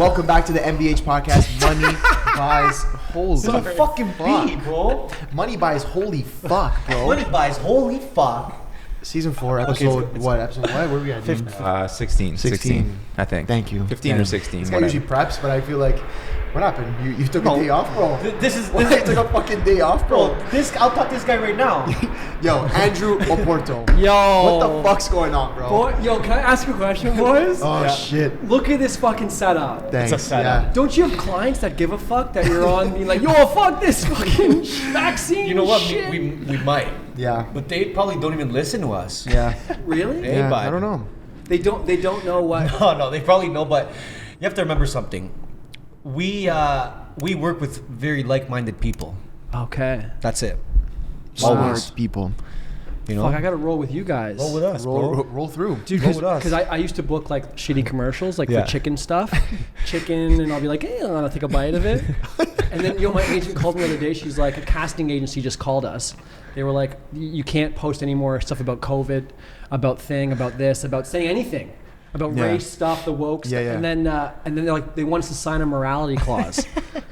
Welcome back to the MBH podcast. Money buys holy fucking beat, bro. Money buys holy fuck, bro. Money buys holy fuck. Season 4, episode what? Episode what? Where are we at? 16, I think. Thank you. 15 or 16. This guy usually preps, but I feel like what happened? You took a day off, bro. This is You took a fucking day off, bro. I'll talk to this guy right now. Yo, Andrew Oporto. Yo. What the fuck's going on, bro? Boy, yo, can I ask you a question, boys? Oh shit. Look at this fucking setup. Thanks. It's a setup. Yeah. Don't you have clients that give a fuck that you're on being like, yo, fuck this fucking vaccine You know what? shit? We might. Yeah. But they probably don't even listen to us. Yeah. Really? Hey, Yeah. bud. I don't know. They don't know what. No, they probably know, but you have to remember something. We work with very like-minded people. Okay. That's it. Smart people. You know? Fuck, I gotta roll with you guys. Roll with us, bro. Roll through. Dude, roll with us. because I used to book like shitty commercials, like Yeah. for chicken stuff, and I'll be like, hey, I'll take a bite of it. And then, my agent called me the other day. She's like, a casting agency just called us. They were like, you can't post any more stuff about COVID, about this, about saying anything, about Yeah. race stuff, the woke stuff. Yeah. And then they're like, they want us to sign a morality clause.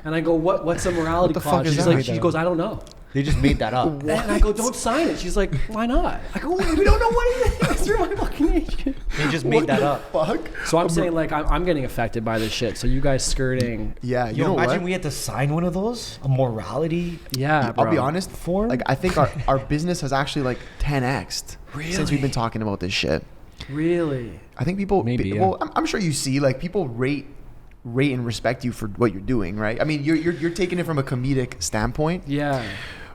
And I go, what's a morality What the clause? fuck is She's that? like, she goes, I don't know. They just made that up. And I go, don't sign it. She's like, why not? I go, we don't know what it is. You're my fucking agent. They just made that up. Fuck. So I'm saying, like, I'm getting affected by this shit. So you guys skirting. Yeah. You Yo, know imagine what? we had to sign one of those? A morality? Yeah, bro. I'll be honest. Form? Like I think our business has actually like 10x'd since we've been talking about this shit. Really? I think people. Maybe, yeah. Well, I'm sure you see like people rate and respect you for what you're doing, right? I mean, you're taking it from a comedic standpoint. Yeah.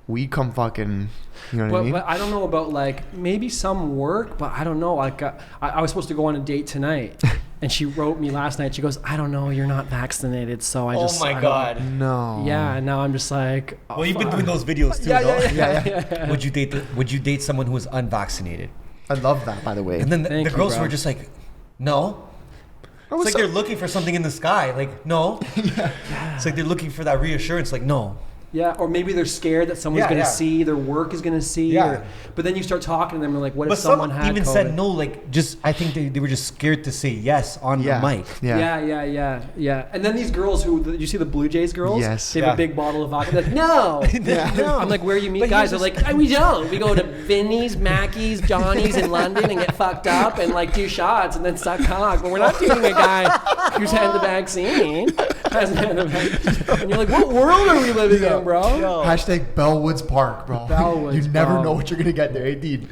We come fucking. You know what I mean? But I don't know about like maybe some work, but I don't know. Like I was supposed to go on a date tonight, and she wrote me last night. She goes, "I don't know, you're not vaccinated, so I just." Oh my I don't- God. No. Yeah, and now I'm just like. Oh, Well, you've been fuck. doing those videos too, Yeah, no? yeah. Would you date someone who was unvaccinated? I love that, by the way. And then the Thank you, girls bro. were just like, no. Oh, It's like so- they're looking for something in the sky. Like, no. It's like they're looking for that reassurance. Like, no. Yeah, or maybe they're scared that someone's Yeah, gonna yeah. see, their work is gonna see. Yeah. But then you start talking to them and like, what But if someone some had even COVID? said no. Like, just I think they were just scared to say yes on Yeah. the mic. Yeah. Yeah. And then these girls you see the Blue Jays girls? Yes. They have Yeah. a big bottle of vodka. They're like, no. Yeah. No. I'm like, where you meet But guys? you They're like, we don't. We go to Vinny's, Mackey's, Johnny's in London and get fucked up and like do shots and then suck cock. But we're not dating a guy who's had the vaccine. Hasn't had the vaccine. And you're like, what world are we living in, bro? Hashtag Bellwoods Park, bro. Bellwoods, you never bro. know what you're gonna get there, hey, Dean.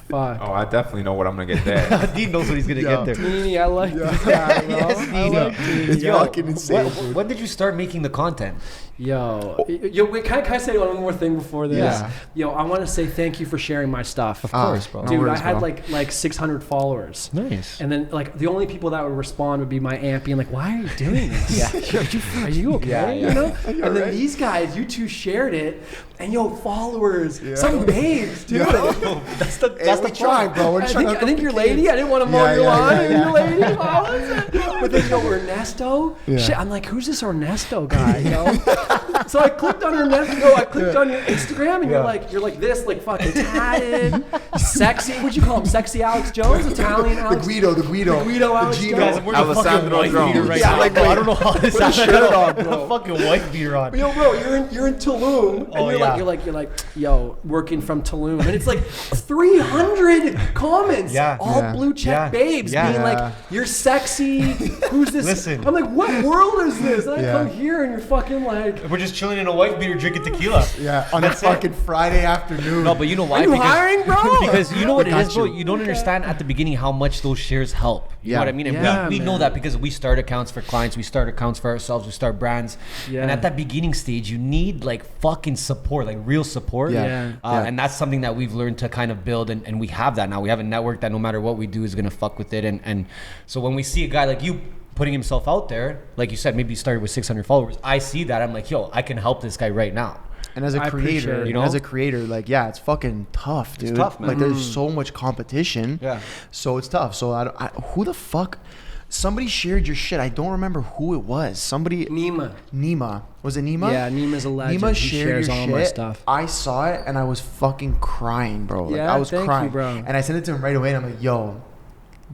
Fuck. Oh, I definitely know what I'm gonna get there. Dean knows what he's gonna Yeah. get there. Meanie, I like this guy, bro. Yes, I Dean. like Dean. It's Yo, fucking insane. when did you start making the content? Yo, wait, can I say one more thing before this? Yeah. Yo, I want to say thank you for sharing my stuff. Of course, bro. no Dude, worries, I had bro. like 600 followers. Nice. And then like the only people that would respond would be my aunt being like, "Why are you doing this? Are you okay?" Yeah, yeah. You know. And then right? these guys, you two shared it, and yo, followers, some babes, dude. That's the Hey, we tried, bro. We're I trying think, to I think you're lady. I didn't want to mow Yeah, your yeah, lawn. yeah, You're lady. Oh, but then yo, Ernesto. Yeah. Shit, I'm like, who's this Ernesto guy? You know. So I clicked on Ernesto. I clicked on your Instagram, and you're like this, like fucking tatted, sexy. What'd you call him? Sexy Alex Jones, Italian The Alex. Guido. Guido Alex Gino. Jones. Guys, we're the fucking Alessandro white Jones. beater right Yeah, now. like, bro. I wait, don't know how this put a happened. shirt on, bro. A fucking white beater on. Yo, bro, you're in Tulum, and Oh, you're yeah. like, yo, working from Tulum, and it's like 300 comments, all Yeah. blue check Yeah. babes, Yeah. being like, you're sexy. Who's this? Listen. I'm like, what world is this? And I Yeah. come here, and you're fucking like, We're just chilling in a white beater drinking tequila. Yeah, on a That's it. fucking Friday afternoon. No, but you know why? are you hiring, bro? Because you know what it Got is, bro. you. You don't understand at the beginning how much those shares help. You know Yeah. what I mean? And Yeah, we know man. that because we start accounts for clients, we start accounts for ourselves, we start brands. Yeah. And at that beginning stage, you need like fucking support, like real support. Yeah. Yeah. Yeah. And that's something that we've learned to kind of build, and we have that now. We have a network that no matter what we do is gonna fuck with it. And so when we see a guy like you putting himself out there, like you said, maybe you started with 600 followers. I see that. I'm like, yo, I can help this guy right now. And as a I appreciate creator, it. You know? as a creator, like, yeah, it's fucking tough, dude. tough, man. Like, there's so much competition. Yeah. So it's tough. So who the fuck? Somebody shared your shit. I don't remember who it was. Somebody. Nima. Was it Nima? Yeah, Nima's a legend. Nima He shared shares your all shit. my stuff. I saw it and I was fucking crying, bro. Like, Yeah, I was thank you, crying, bro. And I sent it to him right away, and I'm like, "Yo,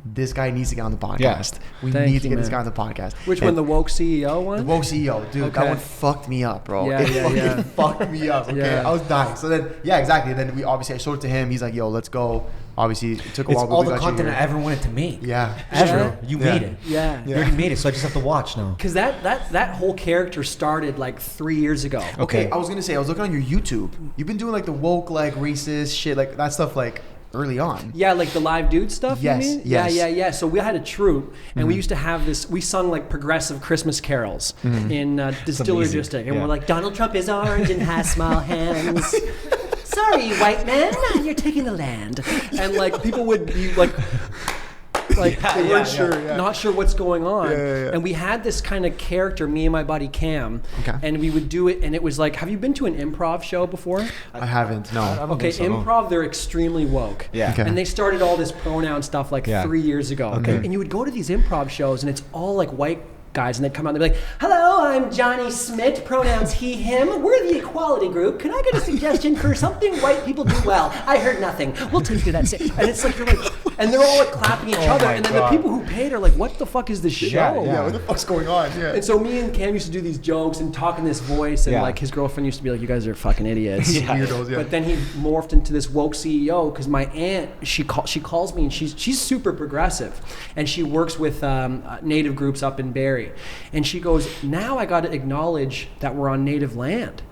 this guy needs to get on the podcast. We Thank need to you, get this man. guy on the podcast. Which And one, the woke CEO one? The woke CEO, dude, Okay. that one fucked me up, bro. Yeah, It yeah, fucking yeah. fucked me up. Okay, Yeah. I was dying. So then, yeah, exactly. And then I showed it to him. He's like, "Yo, let's go." Obviously, it took a It's while. but all we the got you content I here. ever wanted to make. Yeah, Ever. true. You Yeah. made it. Yeah. You already made it, so I just have to watch now. Because that whole character started like 3 years ago. Okay, I was gonna say I was looking on your YouTube. You've been doing like the woke, like racist shit, like that stuff, like early on. Yeah, like the live dude stuff. Yes, You mean? yes. Yeah. So we had a troupe, and we used to have this. We sung like progressive Christmas carols in Distillery amazing. District, and Yeah. we're like, Donald Trump is orange and has small hands. Sorry, white man, you're taking the land. And like people would be like they weren't sure, not sure what's going on. Yeah. And we had this kind of character, me and my buddy Cam, Okay. and we would do it, and it was like, have you been to an improv show before? I haven't. No. Okay, think so, no. improv, they're extremely woke. Yeah. Okay. And they started all this pronoun stuff like Yeah. 3 years ago. Okay. And you would go to these improv shows and it's all like white guys and they'd come out and they'd be like, hello, I'm Johnny Smith, pronouns he, him. We're the equality group. Can I get a suggestion for something white people do well? I heard nothing. We'll take you to that. And it's like, you're like, and they're all like clapping each other. my And then God. the people who paid are like, what the fuck is this show? Yeah, what the fuck's going on? Yeah. And so me and Cam used to do these jokes and talk in this voice, and Yeah. like his girlfriend used to be like, "You guys are fucking idiots." Weirdos, yeah. But then he morphed into this woke CEO because my aunt she calls me and she's super progressive, and she works with native groups up in Barrie, and she goes, "Now I got to acknowledge that we're on native land."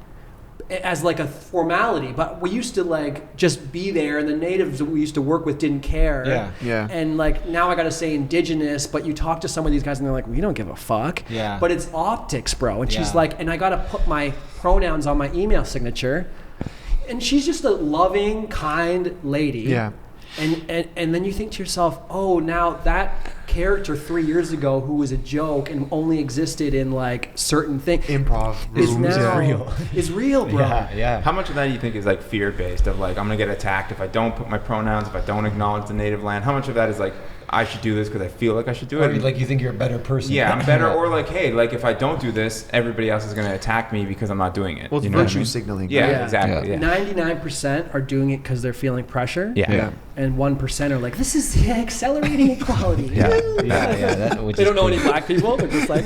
As like a formality, but we used to like just be there, and the natives that we used to work with didn't care. Yeah. And like now I got to say indigenous, but you talk to some of these guys and they're like, we don't give a fuck. Yeah. But it's optics, bro. And she's Yeah. like, and I got to put my pronouns on my email signature, and she's just a loving, kind lady. Yeah. And then you think to yourself, oh, now that character 3 years ago who was a joke and only existed in like certain things Improv is rooms, now yeah. is real, bro. Yeah. How much of that do you think is like fear based of like I'm gonna get attacked if I don't put my pronouns, if I don't acknowledge the native land? How much of that is like I should do this because I feel like I should do Or it? like you think you're a better person. Yeah, I'm better. Or like, hey, like if I don't do this, everybody else is gonna attack me because I'm not doing it. Well, it's You know what I virtue mean? signaling. Yeah, Yeah. exactly. Yeah. 99% are doing it because they're feeling pressure. Yeah. And 1% are like, this is accelerating equality. Yeah. Which They is don't know cool. any black people. They're just like,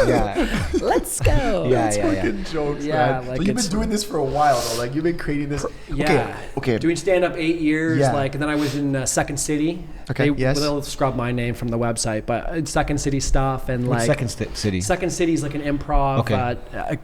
Yeah. let's go. Yeah. Fucking jokes, Yeah, man. like So you've it's- been doing this for a while, though. Like you've been creating this. Yeah. Okay. Doing stand up 8 years. Yeah. Like, and then I was in Second City. Okay, yes. They'll scrub my name from the website, but it's Second City stuff and What's like. City? Second City is like an improv. Okay.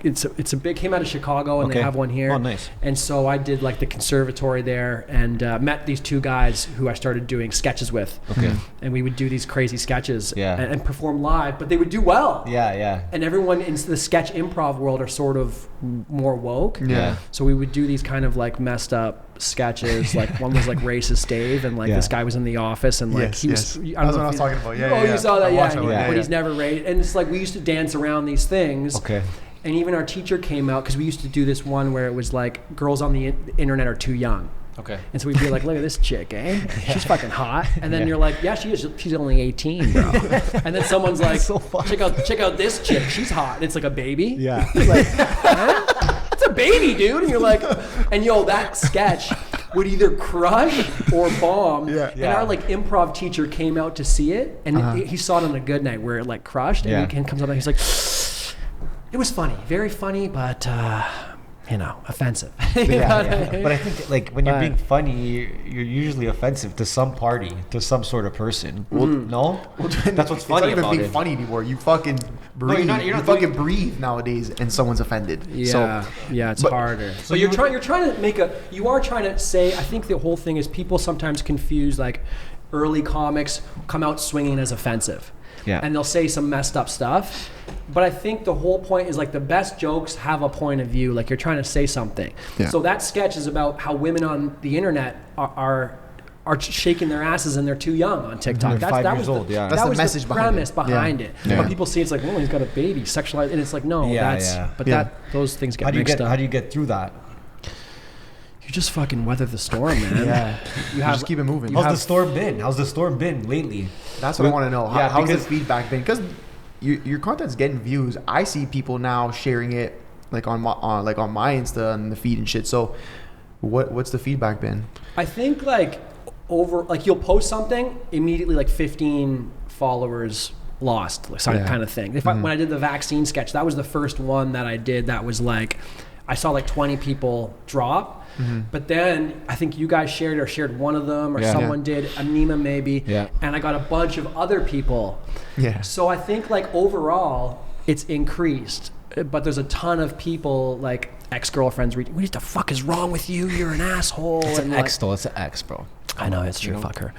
It's a big, came out of Chicago and they Okay. have one here. Oh, nice. And so I did like the conservatory there and met these two guys who I started doing sketches with. Okay. And we would do these crazy sketches Yeah. and perform live, but they would do well. Yeah. And everyone in the sketch improv world are sort of more woke. Yeah. So we would do these kind of like messed up sketches. Like one was like racist Dave, and like Yeah. this guy was in the office, and like Yes, he was. yes. I don't That's know what I if was you- talking about. Yeah, Oh, yeah, you yeah. saw that, I yeah. watched that and one. Yeah, but yeah. he's never racist, and it's like we used to dance around these things. Okay. And even our teacher came out because we used to do this one where it was like girls on the internet are too young. Okay. And so we'd be like, look at this chick, eh? She's fucking hot. And then Yeah. you're like, yeah, she is. She's only 18, bro. And then someone's like, so funny. check out this chick. She's hot. And it's like a baby. Yeah. It's like, huh? It's a baby, dude. And you're like, and yo, that sketch would either crush or bomb. Yeah. And our like improv teacher came out to see it, and he saw it on a good night where it like crushed. And Yeah. he comes up and he's like, it was funny, very funny, but offensive. You know what I mean? But I think like when you're But- being funny, you're usually offensive to some party, to some sort of person. No, that's what's It's funny not even about being it. funny anymore. You fucking breathe. you're not you doing- fucking breathe nowadays, and someone's offended. Yeah, So, yeah, it's but- harder. so So you're you- trying to make you are trying to say. I think the whole thing is people sometimes confuse like early comics come out swinging as offensive. Yeah. And they'll say some messed up stuff. But I think the whole point is like the best jokes have a point of view. Like you're trying to say something. Yeah. So that sketch is about how women on the internet are shaking their asses and they're too young on TikTok. They're 5 that years was old, the, yeah. That's that the was message the behind it. premise behind Yeah. it. Yeah. But people see it's like, oh, he's got a baby, sexualized, and it's like, no, Yeah, that's. yeah. But Yeah. those things get How do you mixed get? up. How do you get through that? You just fucking weather the storm, man. Yeah. You just keep it moving. How's have- the storm been? How's the storm been lately? That's what I want to know. Yeah, How's the because- feedback been? Because your content's getting views. I see people now sharing it like on my Insta and the feed and shit. So, what's the feedback been? I think like you'll post something immediately, like 15 followers lost, like kind of thing. When I did the vaccine sketch, that was the first one that I did. That was like, I saw like 20 people drop. But then I think you guys shared one of them, or someone did, Anima maybe, and I got a bunch of other people. So I think like overall it's increased, but there's a ton of people like ex-girlfriends reading, what the fuck is wrong with you? You're an asshole. It's an like, ex though. It's an ex, bro. I know, it's true. Fuck her.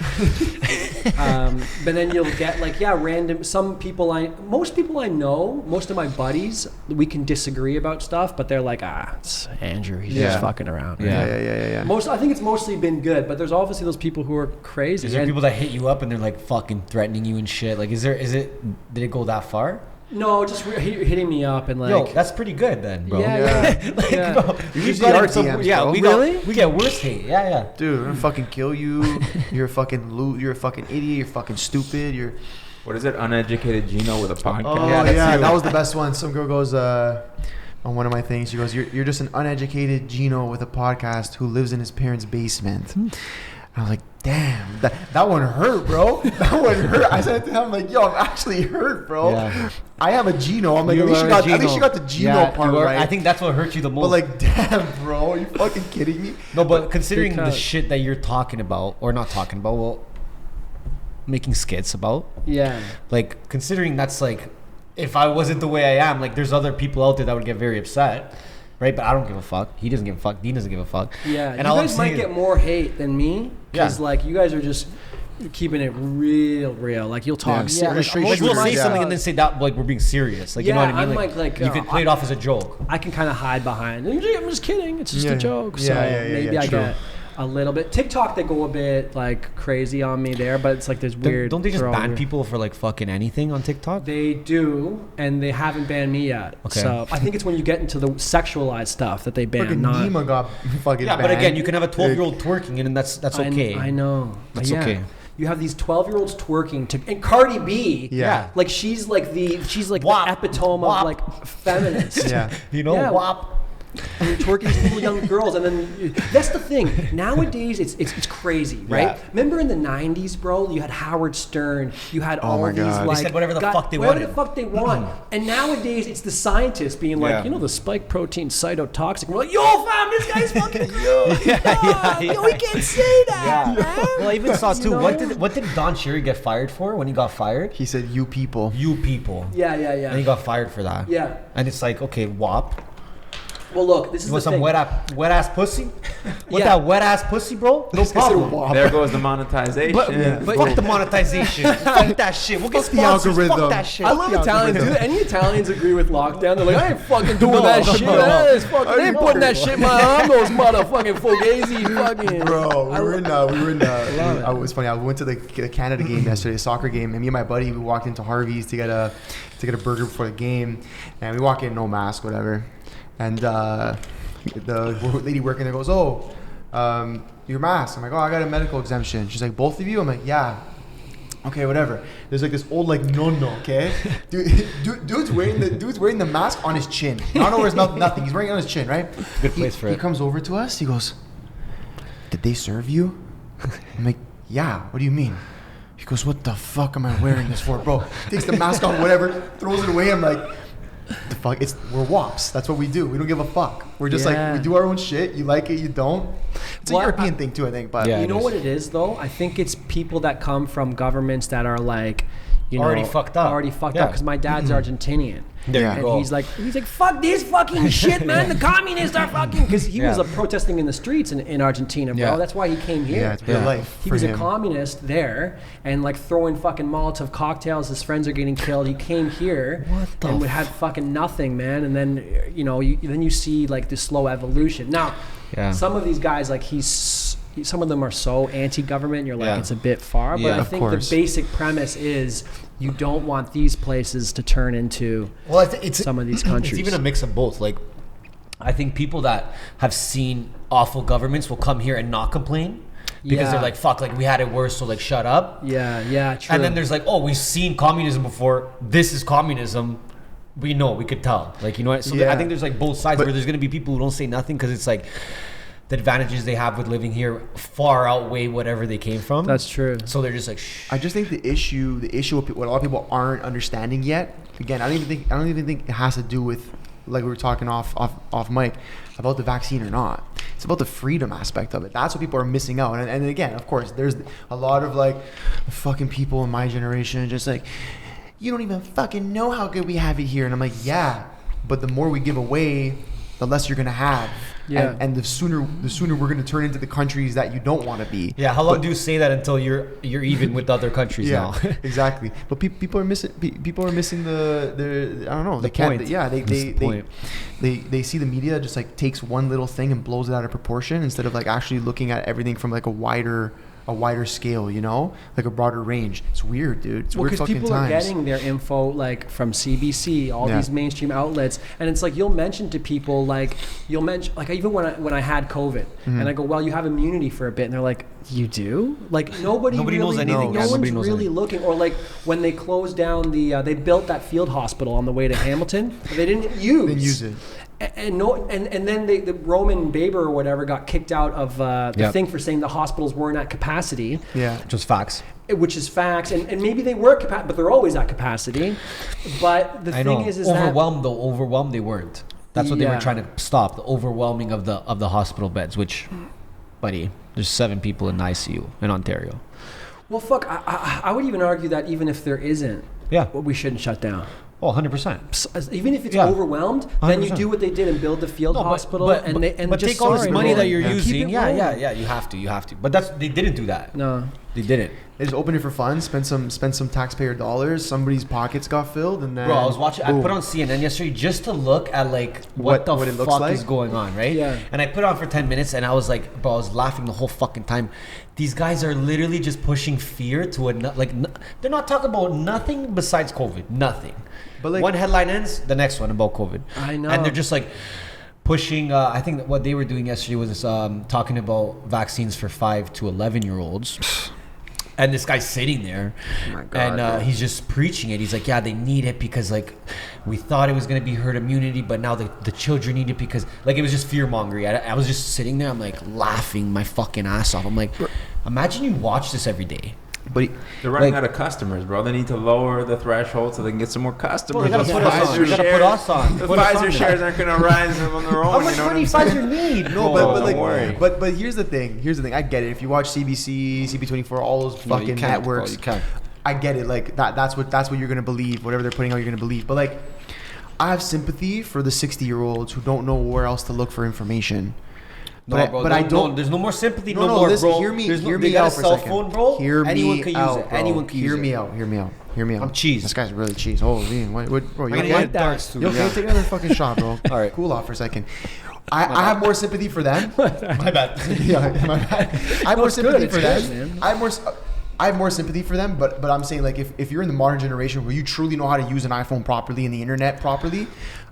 But then you'll get like, random, most people I know, most of my buddies, we can disagree about stuff, but they're like, it's Andrew. He's just fucking around. Yeah. I think it's mostly been good, but there's obviously those people who are crazy. Is there people that hit you up and they're like fucking threatening you and shit? Like, did it go that far? No, just hitting me up and like. Yo, that's pretty good then, bro. Bro, usually our DMs, bro. We get worse hate. Yeah. Dude, we're gonna fucking kill you. You're a fucking you're a fucking idiot. You're fucking stupid. What is it? Uneducated Gino with a podcast. Oh yeah, that was the best one. Some girl goes on one of my things. She goes, "You're just an uneducated Gino with a podcast who lives in his parents' basement." I was like, damn, that one hurt, bro. That one hurt. I said to him, I'm like, yo, I'm actually hurt, bro. Yeah. I am a Gino. I'm like, at least she got the Gino part right. I think that's what hurt you the most. But like, damn, bro, are you fucking kidding me? No, but considering the shit that you're talking about, or not talking about, well, making skits about. Yeah. Like, considering that's like, if I wasn't the way I am, like, there's other people out there that would get very upset. Right, but I don't give a fuck. He doesn't give a fuck. Dean doesn't give a fuck. Yeah, and you guys might get more hate than me because like you guys are just keeping it real. Like you'll talk. Like, we'll say something and then say that like we're being serious. Like you know what I mean? Like you can play it off as a joke. I can kind of hide behind. I'm just kidding. It's just a joke. So maybe I get a little bit. TikTok, they go a bit like crazy on me there, but it's like there's weird. Don't they just ban people for like fucking anything on TikTok? They do, and they haven't banned me yet. Okay. So I think it's when you get into the sexualized stuff that they ban. Fucking Nima got fucking banned. But again, you can have a 12-year-old twerking, and that's okay. I know. That's okay. You have these 12-year-olds twerking and Cardi B. Yeah. Like she's like the epitome of like feminist. You know, WAP. And you're twerking these little young girls, and then that's the thing. Nowadays, it's crazy, right? Yeah. Remember in the '90s, bro? You had Howard Stern. You had all these like they said whatever the fuck they wanted. Whatever the fuck they want. And nowadays, it's the scientists being like, the spike protein cytotoxic. And we're like, yo, fam, this guy's fucking gross. Yo, we can't say that, man. Well, I even saw too. What did Don Cherry get fired for when he got fired? He said, "You people." You people. Yeah. And he got fired for that. Yeah. And it's like, okay, WAP. Well, look, this is the thing. You want some wet ass pussy? With that wet ass pussy, bro? No problem. There goes the monetization. But fuck the monetization. Fuck that shit. We'll get sponsors. Fuck that shit. I love Italians. Do any Italians agree with lockdown? They're like, I ain't fucking doing that shit. They ain't putting that shit in my arm. Those motherfucking fugazi fucking. Bro, we were in. It was funny. I went to the Canada game yesterday, a soccer game, and me and my buddy, we walked into Harvey's to get a burger before the game, and we walk in, no mask, whatever. And the lady working there goes, your mask. I'm like, I got a medical exemption. She's like, both of you? I'm like, yeah. Okay, whatever. There's like this old no, okay? Dude's wearing the mask on his chin. I don't know where his mouth, nothing. He's wearing it on his chin, right? Good place for it. He comes over to us. He goes, did they serve you? I'm like, yeah. What do you mean? He goes, what the fuck am I wearing this for, bro? Takes the mask off, whatever, throws it away. I'm like, the fuck, we're WAPs. That's what we do. We don't give a fuck. We're just like, we do our own shit. You like it, you don't. It's a European thing too, I think. But you know what it is though? I think it's people that come from governments that are like, already fucked up. Because my dad's Argentinian. There you go. He's like, fuck this fucking shit, man. The communists are fucking. Because he was protesting in the streets in Argentina, bro. That's why he came here. Yeah, it's real life. He was a communist there and like throwing fucking Molotov cocktails. His friends are getting killed. He came here and would have fucking nothing, man. And then then you see like this slow evolution. Now, some of these guys, like some of them are so anti-government. You're like, it's a bit far. But I think the basic premise is you don't want these places to turn into some of these countries. It's even a mix of both. Like, I think people that have seen awful governments will come here and not complain because they're like, fuck, like we had it worse, so like shut up. Yeah, true. And then there's like, we've seen communism before. This is communism. We know, we could tell. Like, you know what? So I think there's like both sides where there's going to be people who don't say nothing because it's like, the advantages they have with living here far outweigh whatever they came from. That's true. So they're just like, shh. I just think the issue what a lot of people aren't understanding yet. Again, I don't even think it has to do with, like we were talking off mic, about the vaccine or not. It's about the freedom aspect of it. That's what people are missing out. And again, of course, there's a lot of like fucking people in my generation just like, you don't even fucking know how good we have it here. And I'm like, yeah, but the more we give away, the less you're gonna have. Yeah. And the sooner we're gonna turn into the countries that you don't want to be. Yeah, how long do you say that until you're even with other countries now? Exactly. But people are missing the I don't know, The they can't point. yeah, Point. they see the media just like takes one little thing and blows it out of proportion instead of like actually looking at everything from like a wider scale, you know, like a broader range. It's weird, dude. It's weird because fucking people times. are getting their info like from CBC, all Yeah. these mainstream outlets, and it's like you'll mention to people like even when I had COVID, and I go, well, you have immunity for a bit, and they're like, you do? Like nobody Nobody really knows anything. No Yeah, one's nobody knows really anything. looking. Or like when they closed down they built that field hospital on the way to Hamilton, they didn't use it. And then the Roman Baber or whatever got kicked out of the Yep. thing for saying the hospitals weren't at capacity. Yeah. Just facts. Which is facts, and maybe they were at capacity, but they're always at capacity. But the I thing know. is Overwhelmed they weren't. That's what they were Yeah. trying to stop, the overwhelming of the hospital beds, which, buddy, there's 7 people in ICU in Ontario. well, fuck, I would even argue that even if there isn't, Yeah. well, we shouldn't shut down. Oh, 100%. Even if it's Yeah. overwhelmed, then you 100%. do what they did and build the field hospital. but just take all this sorry, money bro. that you're Yeah. Keep using. it Yeah, rolling. you have to. But they didn't do that. No. They didn't. They just opened it for fun, spend some taxpayer dollars, somebody's pockets got filled, and then Bro, I was watching. I boom. put on CNN yesterday just to look at like what What it looks fuck like? is going on, right? Yeah. And I put it on for 10 minutes, and I was like, bro, I was laughing the whole fucking time. These guys are literally just pushing fear to they're not talking about nothing besides COVID. Nothing. But like, One headline ends, the next one about COVID. I know. And they're just like pushing. I think that what they were doing yesterday was talking about vaccines for 5 to 11-year-olds. And this guy's sitting there, Oh my God, bro. and he's just preaching it. He's like, yeah, they need it because like we thought it was gonna be herd immunity, but now the children need it because like it was just fear mongering. I was just sitting there, I'm like laughing my fucking ass off. I'm like, imagine you watch this every day. but They're running Like- out of customers, bro. They need to lower the threshold so they can get some more customers. Well, they gotta Those put us on. Pfizer They gotta put us on. The Put us Pfizer on shares there. aren't going to rise on their own. How much you know money what I'm saying? Pfizer need? no, Oh, but don't like, worry. but here's the thing. I get it. If you watch CBC, CP24, all those No, you fucking can't, bro, networks, you can't. I get it. Like that's what you're gonna believe. Whatever they're putting out, you're gonna believe. But like, I have sympathy for the 60-year-olds who don't know where else to look for information. No, But bro, I don't. There's no more sympathy. No, No more, listen, bro. hear me They got out a for a cell second. phone, bro. Hear Anyone me can use out, it. bro. Anyone can use Hear it. me out. Hear me out. Hear me out. I'm cheese. This guy's really cheese. Holy, what, bro? You I gotta okay? get darts too. You okay? Yeah. Take another fucking shot, bro. All right. Cool off for a second. I have more sympathy for them. My bad. Yeah, my bad. I have more it's sympathy good, for it's them. good, man. I have more sympathy for them, but I'm saying like if you're in the modern generation where you truly know how to use an iPhone properly and the internet properly,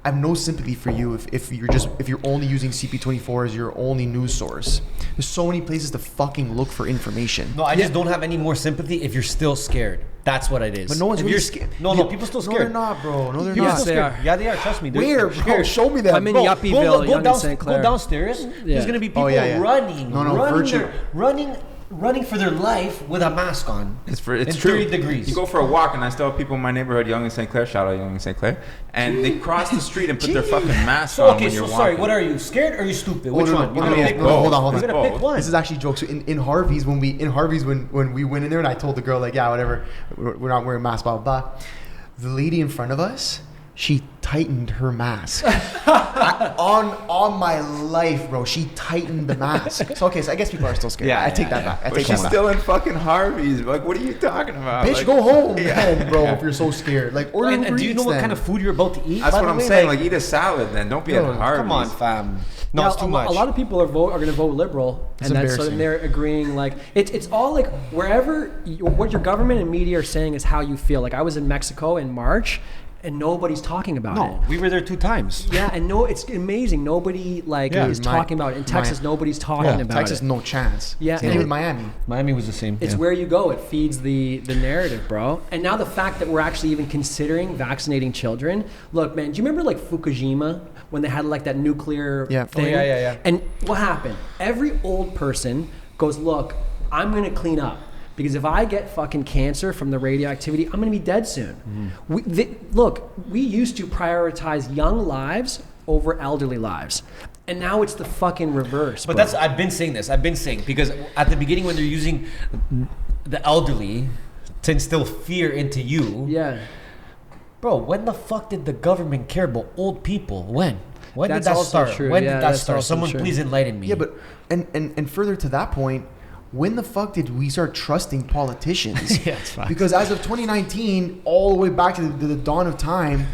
I have no sympathy for you if you're only using CP24 as your only news source. There's so many places to fucking look for information. No, I just don't have any more sympathy if you're still scared. That's what it is. But no one's If really you're scared. No, people still No, scared. they're not, bro. No, they're People not. still They scared. are. Yeah, they are. Trust me. Where, bro? Show me that. I'm in bro. Yuppieville, Young and St. Clair. Go downstairs. Yeah. There's gonna be people running, running for their life with a mask on. It's in true. 30 degrees. You go for a walk, and I still have people in my neighborhood, Young and St. Clair. Shout out Young and St. Clair, and they cross the street and put their fucking mask So on okay, when you're so walking. sorry. What are you? Scared or are you stupid? Oh, Which no, one? no, You're no, gonna pick no, one. hold on. You're gonna pick Both. one. This is actually jokes. So in Harvey's when we went in there and I told the girl like, yeah, whatever, we're not wearing masks, blah blah blah. The lady in front of us, she tightened her mask. On my life, bro, she tightened the mask. So okay, so I guess people are still scared. I take that back. I But take she's that back. still in fucking Harvey's. Like, what are you talking about? Bitch, Like, go home, Yeah. then, bro. If you're so scared, like order And Uber do you know Eats what then. kind of food you're about to eat? That's by what the I'm way? saying. Like, eat a salad then. Don't be at Yo, Harvey's. Come on, fam. No, Now, it's too much. A lot of people are going to vote liberal, It's and that's so embarrassing. then they're agreeing. Like it's all like wherever what your government and media are saying is how you feel. Like I was in Mexico in March, and nobody's talking about it. We were there 2 times. Yeah, and it's amazing. Nobody is talking about it. In Texas, nobody's talking about Texas, it. no chance. Yeah, Same and with Miami. Miami was the same. It's where you go. It feeds the narrative, bro. And now the fact that we're actually even considering vaccinating children. Look, man, do you remember like Fukushima when they had like that nuclear thing? Yeah. And what happened? Every old person goes, look, I'm going to clean up. Because if I get fucking cancer from the radioactivity, I'm going to be dead soon. We used to prioritize young lives over elderly lives. And now it's the fucking reverse. But bro. I've been saying this. Because at the beginning when they're using the elderly to instill fear into you. Yeah. Bro, when the fuck did the government care about old people? When That's did that also start? true. When Yeah, did that that's start? also Someone true. please enlighten me. Yeah, but and further to that point, when the fuck did we start trusting politicians? Yeah, it's fine. Because as of 2019, all the way back to the dawn of time,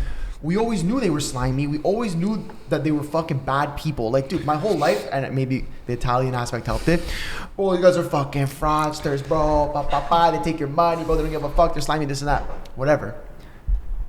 we always knew they were slimy. We always knew that they were fucking bad people. Like, dude, my whole life, and maybe the Italian aspect helped it. Oh, you guys are fucking fraudsters, bro. They take your money, bro. They don't give a fuck. They're slimy, this and that. Whatever.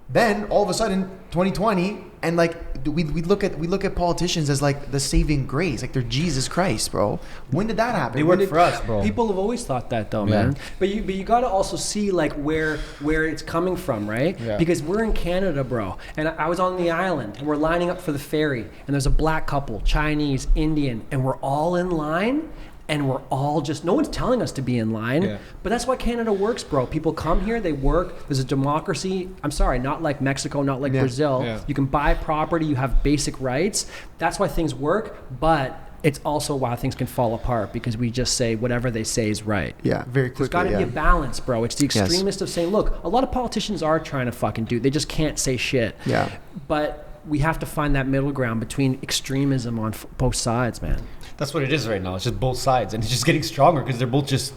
Then all of a sudden, 2020, and like we look at politicians as like the saving grace, like they're Jesus Christ, bro. When did that happen? They When work for us, bro. People have always thought that though, Yeah. man. But you got to also see like where it's coming from, right? Yeah. Because we're in Canada, bro. And I was on the island and we're lining up for the ferry and there's a black couple, Chinese, Indian, and we're all in line. And we're all just, no one's telling us to be in line. Yeah. But that's why Canada works, bro. People come here, they work. There's a democracy. I'm sorry, not like Mexico, not like Brazil. Yeah. You can buy property, you have basic rights. That's why things work. But it's also why things can fall apart because we just say whatever they say is right. Yeah, very quickly. There's got to yeah. be a balance, bro. It's the extremist of saying, look, a lot of politicians are trying to fucking do. They just can't say shit. Yeah. But we have to find that middle ground between extremism on both sides, man. That's what it is right now. It's just both sides, and it's just getting stronger because they're both just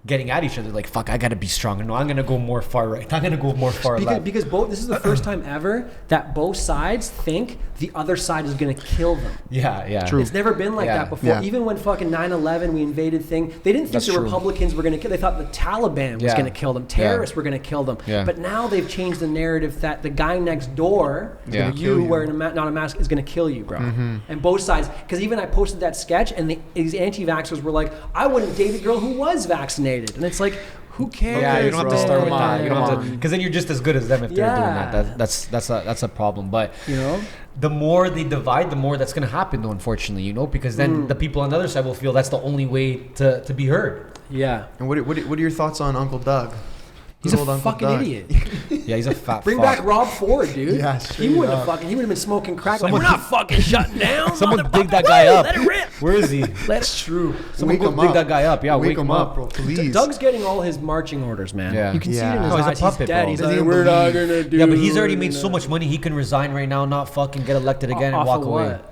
getting at each other. Like, fuck, I gotta be stronger. No, I'm gonna go more far right. I'm gonna go more far left. Because both. This is the first time ever that both sides think the other side is gonna kill them. Yeah. True. It's never been like that before. Yeah. Even when fucking 9/11, we invaded thing, they didn't think That's the true. Republicans were going to kill. They thought the Taliban was Yeah. going to kill them. Terrorists were going to kill them. Yeah. But now they've changed the narrative that the guy next door, Yeah. you wearing not a mask, is going to kill you, bro. And both sides. Because even I posted that sketch, and these anti-vaxxers were like, "I wouldn't date a girl who was vaccinated," and it's like, who cares? Yeah, you don't have to bro? start with Come on, that. You don't come have to, on. because then you're just as good as them if they're doing Yeah. that. That's a problem. But You know. the more they divide, the more that's gonna happen. Though, unfortunately, because then the people on the other side will feel that's the only way to be heard. Yeah. And what are your thoughts on Uncle Doug? He's Good a old Uncle fucking Doug. idiot. Yeah, he's a fat. Bring fuck. back Rob Ford, dude. Yeah, he straight wouldn't up. have he would have been smoking crack. Someone- Like, we're not fucking shutting down. Someone motherfucker. dig that guy up. Let it rip. Where is he? That's true. Someone Wake go him dig up. that guy up. Yeah, wake him up, bro. Please. Doug's getting all his marching orders, man. Yeah. You can see it in Yeah. his No, he's a eyes. puppet, he's dead. bro. He's Doesn't like, even we're not believe. gonna do. Yeah, but he's already made so much money. He can resign right now, not fucking get elected again, and Off walk of away. what?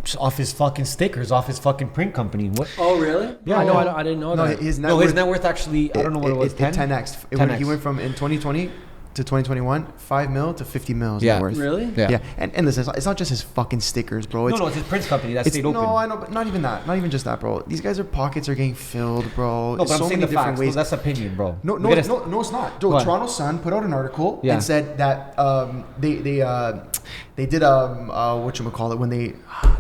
Just off his fucking stickers, off his fucking print company. What? Oh, really? Yeah, I know. yeah. I didn't know No, that. his net No, his worth, net worth actually, I don't know what it was. 10x. He went from in 2020 to 2021, 5 mil to 50 mil. Yeah. Net worth. Really? Yeah. Yeah. And listen, it's not just his fucking stickers, bro. It's, No, it's his print company that it's, stayed open. no, I know, but not even that. Not even just that, bro. These guys' pockets are getting filled, bro. No, but I'm so saying many the different facts. ways. No, that's opinion, bro. No, We gotta- it's not. Dude, What? Toronto Sun put out an article Yeah. and said that they did whatchamacallit when they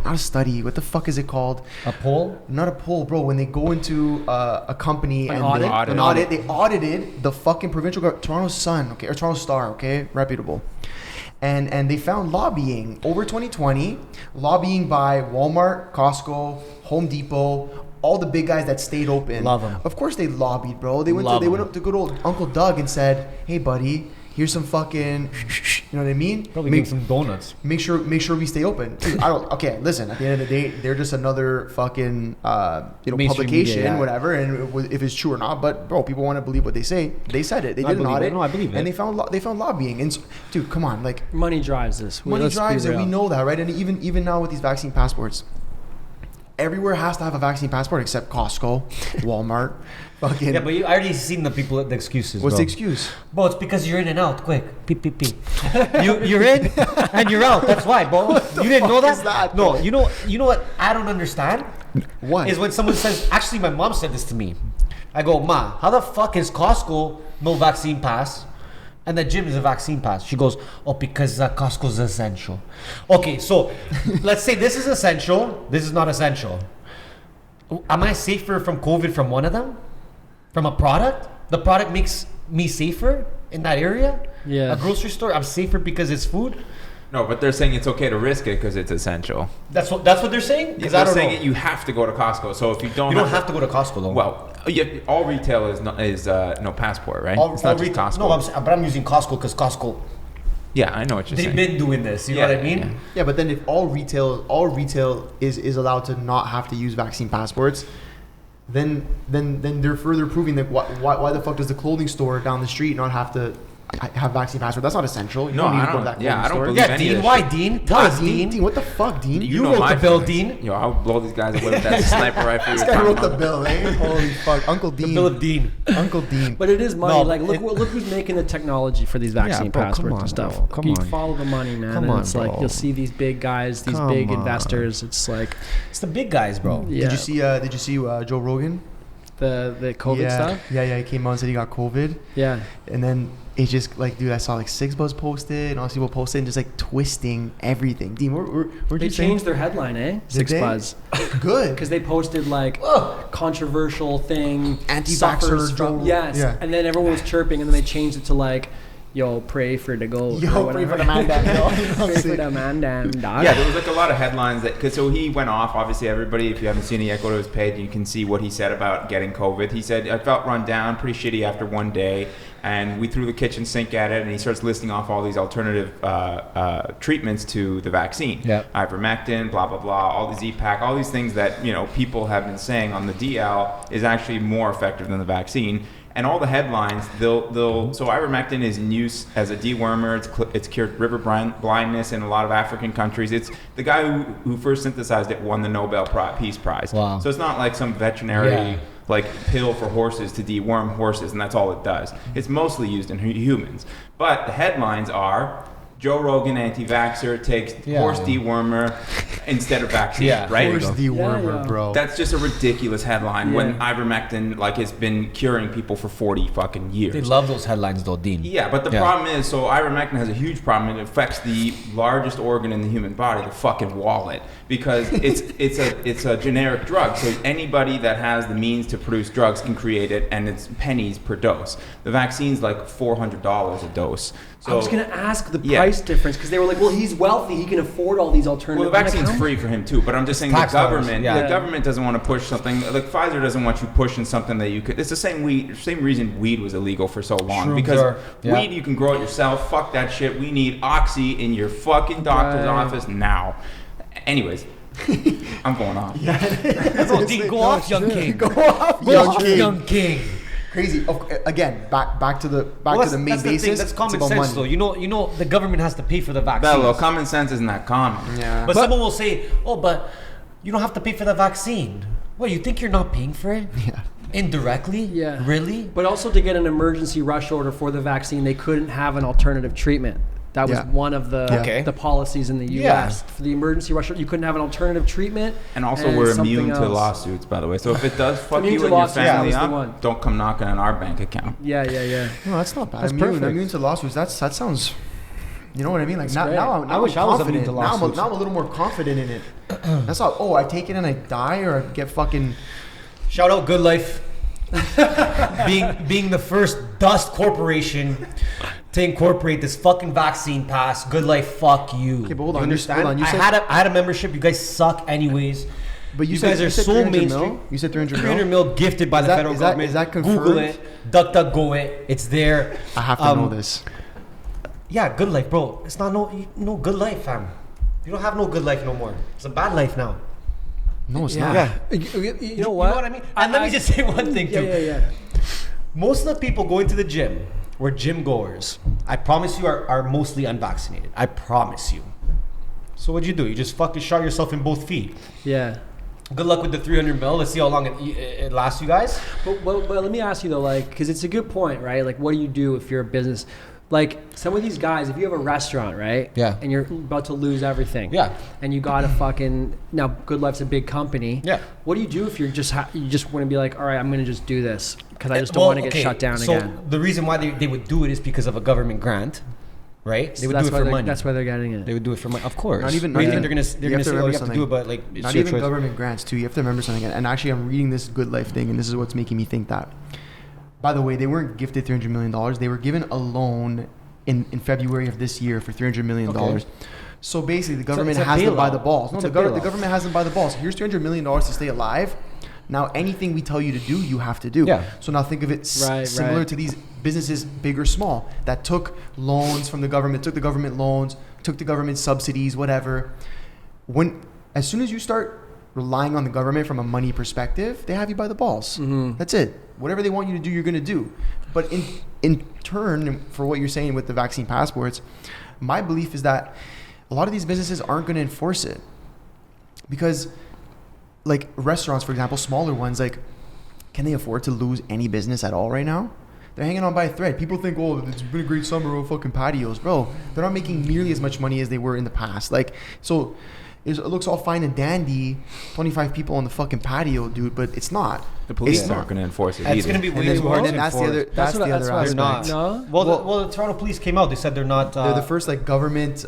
not a study. What the fuck is it called? A poll? Not a poll, bro. When they go into a company and audit? an audit, they audited the fucking provincial Toronto Sun, okay, or Toronto Star, okay, reputable. And they found lobbying over 2020, lobbying by Walmart, Costco, Home Depot, all the big guys that stayed open. Love 'em. Of course they lobbied, bro. They went Love they went 'em. up to good old Uncle Doug and said, "Hey, buddy, here's some fucking, you know what I mean? Probably make some donuts. Make sure we stay open." Dude, I don't. Okay, listen. At the end of the day, they're just another fucking Mainstream publication, media, yeah. whatever. And if it's true or not, but bro, people want to believe what they say. They said it. They No, I did an believe audit. it. No, I believe it. And they found lobbying. And so, dude, come on, like Money drives this. money Let's be drives, and we real. know that, right? And even now with these vaccine passports. Everywhere has to have a vaccine passport except Costco, Walmart, fucking. Yeah, but I already seen the people, the excuses. what's bro. the excuse? Bro, it's because you're in and out quick. Beep, beep, beep. You're in and you're out. That's why, bro. You didn't know fuck that? is that, No, bro? you know what I don't understand? What? Is when someone says, actually, my mom said this to me. I go, Ma, how the fuck is Costco no vaccine pass And the gym is a vaccine pass. She goes, oh, because Costco's essential. Okay, so let's say this is essential. This is not essential. Am I safer from COVID from one of them? From a product? The product makes me safer in that area? Yeah. A grocery store, I'm safer because it's food? No, but they're saying it's okay to risk it because it's essential. That's what they're saying? Because I They're don't saying know. you have to go to Costco. So if you don't, You don't have to go to Costco though. Well, all retail is no passport, right? All, it's not all just retail- Costco. No, but I'm using Costco because Costco, yeah, I know what you're they've saying. been doing this. You know what I mean? Yeah. Yeah, but then if all retail is allowed to not have to use vaccine passports, then they're further proving that why the fuck does the clothing store down the street not have to have vaccine passport? That's not essential. You No, don't need I to go to don't- that yeah, clothing I don't store. believe Yeah, any of Dean. this Why, shit. Dean? Why, Tell us, Dean? What the fuck, Dean? You know wrote my the bill, feelings. Dean. Yo, I'll blow these guys away with that sniper rifle. This you're guy talking wrote the about. bill, eh? Holy fuck, Uncle Dean. The bill of Dean. Uncle Dean. But it is money. No, like, it- look who's making the technology for these vaccine bro, come passports on, and stuff. bro, come you on. follow the money, man. Come and on, it's like bro. you'll see these big guys, these Come big on. investors. It's like, It's the big guys, bro. yeah, Did you see Joe Rogan? the COVID yeah. stuff. Yeah, he came out and said he got COVID. Yeah. And then it's just like, dude, I saw like Six Buzz posted and all these people posted and just like twisting everything. Dean, where'd They you changed their headline, eh? Six they? Buzz. Good. Because they posted like controversial thing, Antivaxxer suffers Joe- from, yes, yeah. and then everyone was chirping, and then they changed it to like, yo, pray for the goat. Yo, or pray for whatever. the man down, yo. You know what I'm Pray for saying? the man down, dog. Yeah, there was like a lot of headlines so he went off. Obviously, everybody, if you haven't seen it yet, go to his page. You can see what he said about getting COVID. He said, I felt run down, pretty shitty after one day. And we threw the kitchen sink at it, and he starts listing off all these alternative treatments to the vaccine. Yep. Ivermectin, blah, blah, blah, all the Z-Pack, all these things that, people have been saying on the DL is actually more effective than the vaccine. And all the headlines, so ivermectin is in use as a dewormer. It's cured river blindness in a lot of African countries. It's the guy who first synthesized it won the Nobel Peace Prize. Wow. So it's not like some veterinary Yeah. pill for horses to deworm horses, and that's all it does. It's mostly used in humans. But the headlines are Joe Rogan, anti-vaxxer, takes Yeah. horse dewormer instead of vaccine. Yeah. Right? Where's the wormer, yeah. bro? That's just a ridiculous headline when Yeah. ivermectin has been curing people for 40 fucking years. They love those headlines though, Dean. Yeah, but the problem is, so ivermectin has a huge problem. It affects the largest organ in the human body, the fucking wallet, because it's a generic drug. So anybody that has the means to produce drugs can create it, and it's pennies per dose. The vaccine's like $400 a dose. So I was gonna ask the Yeah. price difference because they were like, well, he's wealthy, he can afford all these alternatives. Well, the I'm like, vaccine's how free for him too, but I'm just saying the tax dollars, government, yeah. the government doesn't want to push something. Like Pfizer doesn't want you pushing something that you could. It's the same reason weed was illegal for so long, Shrooms because are- yeah. weed you can grow it yourself. Fuck that shit. We need oxy in your fucking doctor's Right. office now. Anyways, I'm going off. Bro, Dean, go off, young king. Go off, Go young off, king. young king. Crazy. Again, back to the main that's the basis. thing. That's It's common about sense, money. though. You know, the government has to pay for the vaccine. Bello, common sense isn't that common. Yeah. But someone will say, "Oh, but you don't have to pay for the vaccine." Well, you think you're not paying for it? Yeah. Indirectly? Yeah. Really? But also to get an emergency rush order for the vaccine, they couldn't have an alternative treatment. That was Yeah. one of the Okay. the policies in the U.S. Yeah. For the emergency rush order, you couldn't have an alternative treatment. And also, we're something immune to else. lawsuits, by the way. So if it does fuck Immune you to and your lawsuits, that family was the one. up, don't come knocking on our bank account. Yeah. No, that's not bad. That's immune, perfect. immune to lawsuits. That sounds. You know what I mean? Like That's now, great. now, I wish I was immune confident. to Now I'm, lawsuits. now I'm a little more confident in it. That's all. Oh, I take it and I die, or I get fucking. Shout out Good Life. being the first dust corporation to incorporate this fucking vaccine pass. Good Life, fuck you. Okay, but hold You on, understand? hold on, you I said- had a membership. You guys suck anyways. But You guys are so 300 mainstream. mil? You said 300 300 mil. mil gifted by Is the that- federal is that- government. is that Google confirmed? it. DuckDuckGo it. It's there. I have to know this. Yeah, Good Life, bro. It's not no good life, fam. You don't have no good life no more. It's a bad life now. No, it's Yeah. not. You know what? You know what I mean? And let me just say one thing too. Yeah. Most of the people going to the gym were gym goers. I promise you are mostly unvaccinated. I promise you. So what'd you do? You just fucking shot yourself in both feet. Yeah. Good luck with the 300 mil. Let's see how long it lasts you guys. But let me ask you though, like, because it's a good point, right? Like, what do you do if you're a business? Like some of these guys, if you have a restaurant, right? Yeah. And you're about to lose everything. Yeah. And you got to fucking now. Good Life's a big company. Yeah. What do you do if you're just you just want to be like, all right, I'm gonna just do this because I just don't want to get shut down again. So the reason why they would do it is because of a government grant, right? They So would that's do it why for they're- money. That's why they're getting it. They would do it for money, of course. Not even- What do you not think even- they're you gonna have to say? Oh, remember you have to do something. it, but like it's Not your even choice. government grants too. You have to remember something. And actually, I'm reading this Good Life thing, and this is what's making me think that. By the way, they weren't gifted $300 million. They were given a loan in February of this year for $300 million. Okay. So basically, the government it's a has them by bailout. the balls. No, It's the a bailout. government has them by the balls. Here's $300 million to stay alive. Now, anything we tell you to do, you have to do. Yeah. So now think of it similar Right. to these businesses, big or small, that took loans from the government, took the government loans, took the government subsidies, whatever. As soon as you start relying on the government from a money perspective, they have you by the balls. Mm-hmm. That's it. Whatever they want you to do, you're going to do. But in turn, for what you're saying with the vaccine passports, my belief is that a lot of these businesses aren't going to enforce it. Because like restaurants, for example, smaller ones, like, can they afford to lose any business at all right now? They're hanging on by a thread. People think, oh, it's been a great summer, oh, fucking patios. Bro, they're not making nearly as much money as they were in the past. Like, so it looks all fine and dandy, 25 people on the fucking patio, dude, but it's not. The police It's aren't not. going to enforce it And it's either. going to be And way then, too hard and to then that's the other, enforce. that's the that's other why They're aspect. not. No? Well, the Toronto police came out. They said they're not. They're the first like government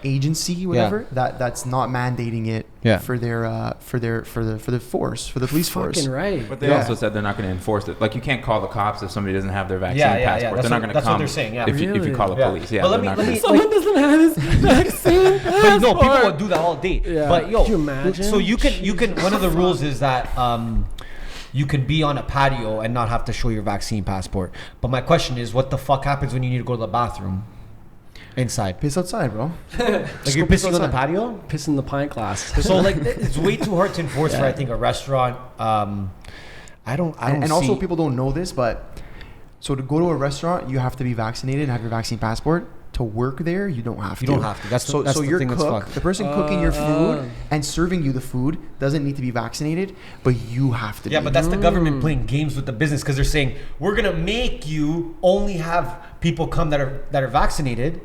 agency, whatever, that's not mandating it Yeah. for the force, for the police force. Fucking right. But they Yeah. also said they're not going to enforce it. Like, you can't call the cops if somebody doesn't have their vaccine Yeah, yeah, passport. yeah. They're That's not what- going to that's come what they're saying, yeah. if you Really? call the Yeah. police. Yeah, But let they're me- not let gonna- me- Someone doesn't have his vaccine But no, people passport. would do that all day. Yeah. But yo, Could you imagine? so you can. One of the rules is that you can be on a patio and not have to show your vaccine passport. But my question is, what the fuck happens when you need to go to the bathroom inside? Piss outside, bro. Like you're go piss pissing on the outside. patio? Piss in the pint glass. So like it's way too hard to enforce for I think a restaurant. I don't. And also see- people don't know this, but so to go to a restaurant, you have to be vaccinated and have your vaccine passport. To work there, you don't have to. You don't have to. That's the- so that's the your thing that's cook, fucked. the person cooking your food and serving you the food doesn't need to be vaccinated, but you have to Yeah, be. but that's the government playing games with the business because they're saying we're gonna make you only have people come that are vaccinated,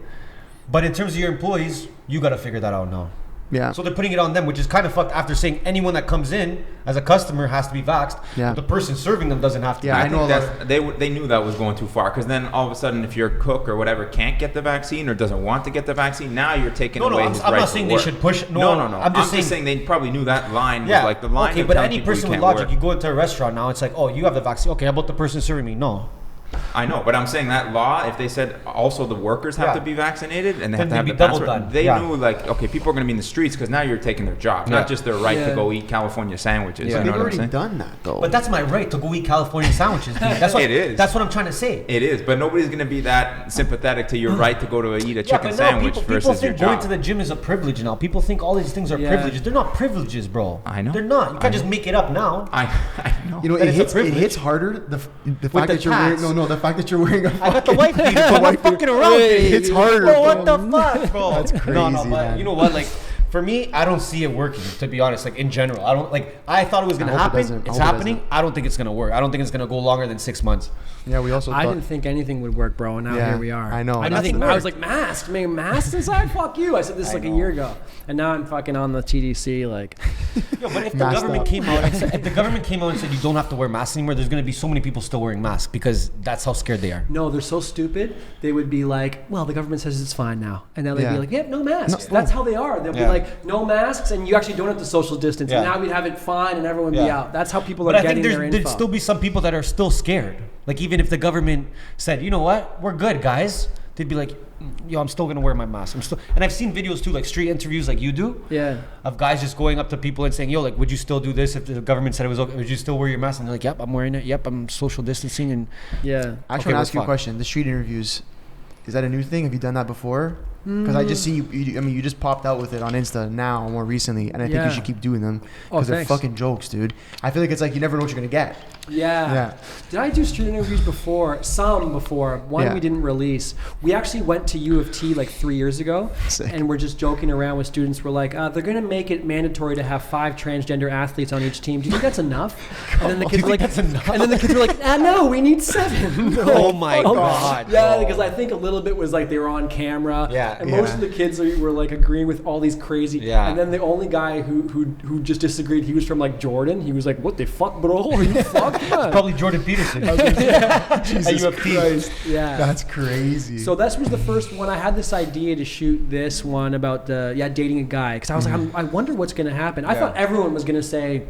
but in terms of your employees, you got to figure that out now. Yeah. So they're putting it on them, which is kind of fucked. After saying anyone that comes in as a customer has to be vaxxed, Yeah. but the person serving them doesn't have to. Yeah, be. I I know a think lot that's, they knew that was going too far, because then all of a sudden, if your cook or whatever can't get the vaccine or doesn't want to get the vaccine, now you're taking No, no, away I'm- his I'm right not to saying they work. should push- No, no, no. I'm just saying- they probably knew that line Yeah, was like the line. okay, of but telling any people you person with can't logic, work. you go into a restaurant now, it's like, oh, you have the vaccine. Okay, how about the person serving me? No. I know, but I'm saying that law, if they said also the workers have Yeah. to be vaccinated and they Then have to have they'd the be double passport, done. they Yeah. knew like, okay, people are going to be in the streets because now you're taking their job, Yeah. not just their right Yeah. to go eat California sandwiches. But You know they've what I'm already saying? done that though. But that's my right to go eat California sandwiches. Dude. That's what, It is. That's what I'm trying to say. It is, but nobody's going to be that sympathetic to your right to go to eat a chicken sandwich people versus your think going job. to the gym is a privilege now. People think all these things are Yeah. privileges. They're not privileges, bro. I know. They're not. You I can't just know. make it up now. I know. you know, that it it's a hits privilege. harder the fact the that you're wearing tats. the fact that you're wearing a I got the fucking- white beater. I'm not fucking around. Hey, dude. it's harder, Bro, what bro. the fuck, bro? That's No, crazy, but man. you know what? Like, for me, I don't see it working. To be honest, like in general, I don't like. I thought it was gonna I hope it happen. doesn't. I It's hope it happening. I don't think it's gonna work. I don't think it's gonna go longer than 6 months. Yeah, we also I thought, didn't think anything would work, bro, and now Yeah, here we are. I know. I didn't That's think the I was work. like masks, making masks inside. Fuck you! I said this I like a know. year ago, and now I'm fucking on the TDC. Like, Yo, but if the Masked government up. came out, and said, if the government came out and said you don't have to wear masks anymore, there's gonna be so many people still wearing masks because that's how scared they are. no, they're so stupid. They would be like, well, the government says it's fine now, and now they'd Yeah. be like, yeah, no masks. No. That's how they are. They'll Yeah. be like, no masks, and you actually don't have to social distance. And Yeah. now we'd have it fine, and everyone would be Yeah. out. That's how people But are I think getting their info. there'd still be some people that are still scared. Like even if the government said, you know what, we're good, guys, they'd be like, yo, I'm still gonna wear my mask. I'm still. And I've seen videos too, like street interviews, like you do, Yeah. of guys just going up to people and saying, yo, like, would you still do this if the government said it was okay? Would you still wear your mask? And they're like, yep, I'm wearing it. Yep, I'm social distancing. And Yeah. I Okay, just want to we're ask you a fine. question. The street interviews, is that a new thing? Have you done that before? Because I just seen you. I mean, you just popped out with it on Insta now more recently, and I think Yeah. you should keep doing them Oh, because they're thanks. fucking jokes, dude. I feel like it's like you never know what you're gonna get. Yeah. Did I do street interviews before? Some before. One we didn't release. We actually went to U of T like 3 years ago. Sick. And we're just joking around with students. We're like, they're going to make it mandatory to have 5 transgender athletes on each team. Do you think that's enough? And then the kids were like, no, we need 7. Oh my God. Yeah, bro. because I think a little bit was like they were on camera. Yeah. And most of the kids were like agreeing with all these crazy. Yeah. And then the only guy who just disagreed, he was from like Jordan. He was like, what the fuck, bro? Are you fucked, man? Probably Jordan Peterson. Jesus Christ. Yeah. That's crazy. So this was the first one. I had this idea to shoot this one about dating a guy, because I was like, I wonder what's going to happen. I thought everyone was going to say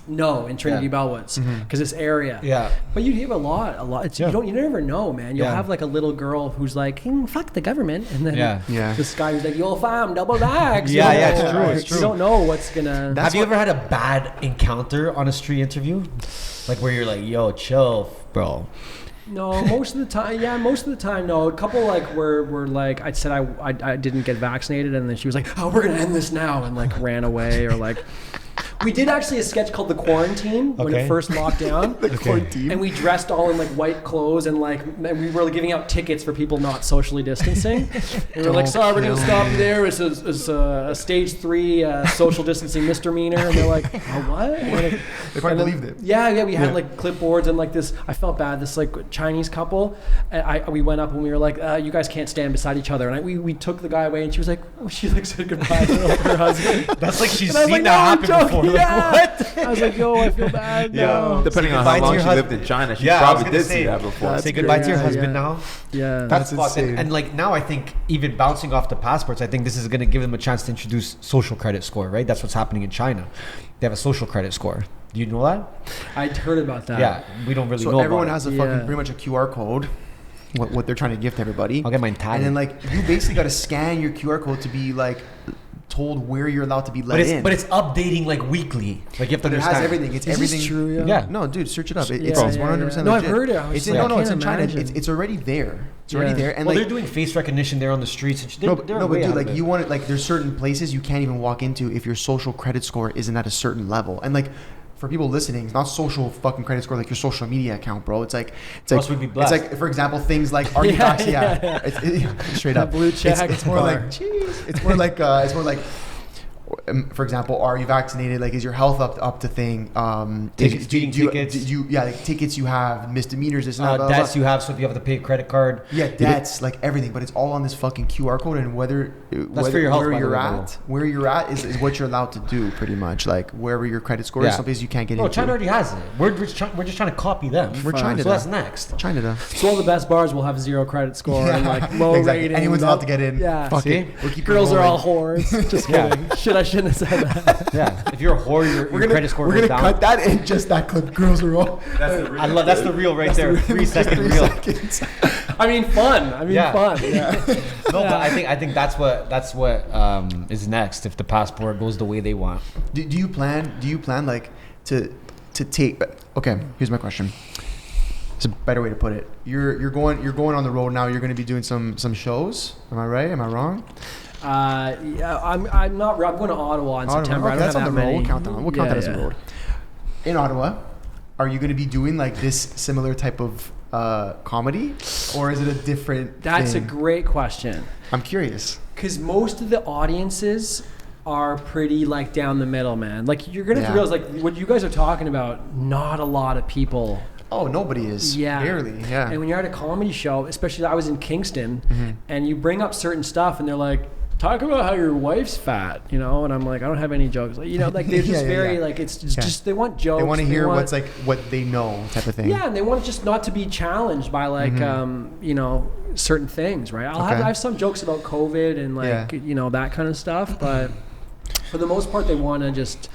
no in Trinity Bellwoods because this area. Yeah. But you have a lot. It's, you never know, man. You'll have like a little girl who's like, fuck the government, and then this guy who's like, yo fam, double bags. It's true. You don't know what's gonna. Have you ever had a bad encounter on a street interview, like where you're like, yo, chill, bro? No, most of the time, no. A couple like where like I said I didn't get vaccinated, and then she was like, oh, we're gonna end this now, and like ran away, or like. We did actually a sketch called The Quarantine when it first locked down. The Quarantine. And we dressed all in like white clothes, and we were giving out tickets for people not socially distancing. And we were like, sorry, we're going to stop you there. It's a stage 3 social distancing misdemeanor. And they're like, what? They probably believed it. Yeah, we had like clipboards and like this. I felt bad. This like Chinese couple. And we went up and we were like, you guys can't stand beside each other. And we took the guy away, and she was like, she like said goodbye to her husband. That's like she's And I was seen like, that "No, I'm happen before. Yeah. Like, what? I was like, yo, I feel bad. No. Depending on how long she lived in China, she probably did see that before. Say goodbye to your husband now. Yeah. That's insane. and like now I think even bouncing off the passports, I think this is going to give them a chance to introduce social credit score, right? That's what's happening in China. They have a social credit score. Do you know that? I'd heard about that. Yeah, we don't really know. So everyone about has a fucking pretty much a QR code. What they're trying to give to everybody. I'll get mine tagged. And then like you basically got to scan your QR code to be like told where you're allowed to be let in. But it's updating like weekly. Like you have to It understand. has everything. It's Is everything. this true? Yeah. No, dude, search it up. It's Yeah, 100% No, I've legit. heard it. I was It's like, in, I it's in can't China. imagine. It's already there. It's already there. And Well, like, they're doing face recognition there on the streets. And but dude, like you want it. Like there's certain places you can't even walk into if your social credit score isn't at a certain level. And like for people listening, it's not social fucking credit score like your social media account, bro. It's like we'd be it's blessed. like for example things like are you vaccinated? Straight That up. blue check, It's more bar. like cheese. It's more like for example, are you vaccinated? Like, is your health up to thing? Tickets, tickets. Like tickets you have, misdemeanors, this and that. Blah, blah, debts blah. you have, so if you have to pay a credit card. Yeah, debts, like everything, but it's all on this fucking QR code, and whether for your health, where by the you're way, at, where you're at is what you're allowed to do, pretty much. Like wherever your credit score is, some places you can't get No, into. China already has it. We're just trying to copy them. We're China. So that's next. China, though. So all the best bars will have 0 credit score and like low exactly. rating. Anyone's allowed to get in. Yeah. Fuck See? it. We'll keep Girls it are rolling. all whores. Just Yeah. kidding. I shouldn't have said that. Yeah. If you're a whore, your credit score We're goes gonna down. cut that in just that clip. Girls are all. I love that's the reel right there. 3 second Three reel. seconds. I mean, fun. fun. Yeah. No, but I think that's what is next if the passport goes the way they want. Do you plan like to take? Okay, here's my question. It's a better way to put it. You're going on the road now. You're going to be doing some shows. Am I right? Am I wrong? Yeah, I'm not. I'm going to Ottawa in September. Okay, I don't that's have on that the road. many. We'll count that. We'll count that as a Yeah. road. In Ottawa, are you going to be doing like this similar type of comedy, or is it a different? That's thing? a great question. I'm curious. Because most of the audiences are pretty like down the middle, man. Like you're gonna have to realize, like what you guys are talking about. Not a lot of people. Oh, nobody is. Yeah. Barely. Yeah. And when you're at a comedy show, especially I was in Kingston, and you bring up certain stuff, and they're like, talk about how your wife's fat, you know, and I'm like, I don't have any jokes, like, you know, like they're just very like it's just they want jokes. They want to hear what's like what they know type of thing. Yeah, and they want just not to be challenged by like you know, certain things, right? I have some jokes about COVID and like you know, that kind of stuff, but for the most part they want to just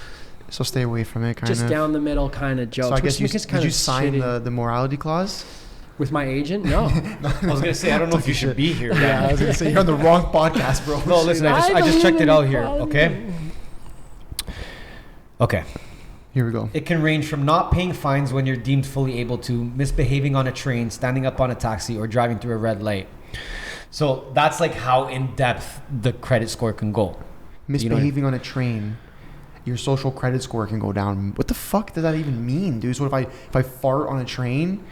So stay away from it, kind of. just down the middle kind of jokes. So I guess did you sign the morality clause? with my agent? No. I was gonna say I don't know if you should be here. Yeah, I was gonna say you're on the wrong podcast, bro. No, listen, I just checked it out here. Okay. Okay. Here we go. It can range from not paying fines when you're deemed fully able to, misbehaving on a train, standing up on a taxi, or driving through a red light. So that's like how in depth the credit score can go. Misbehaving on a train. your social credit score can go down. What the fuck does that even mean, dude? So if I fart on a train,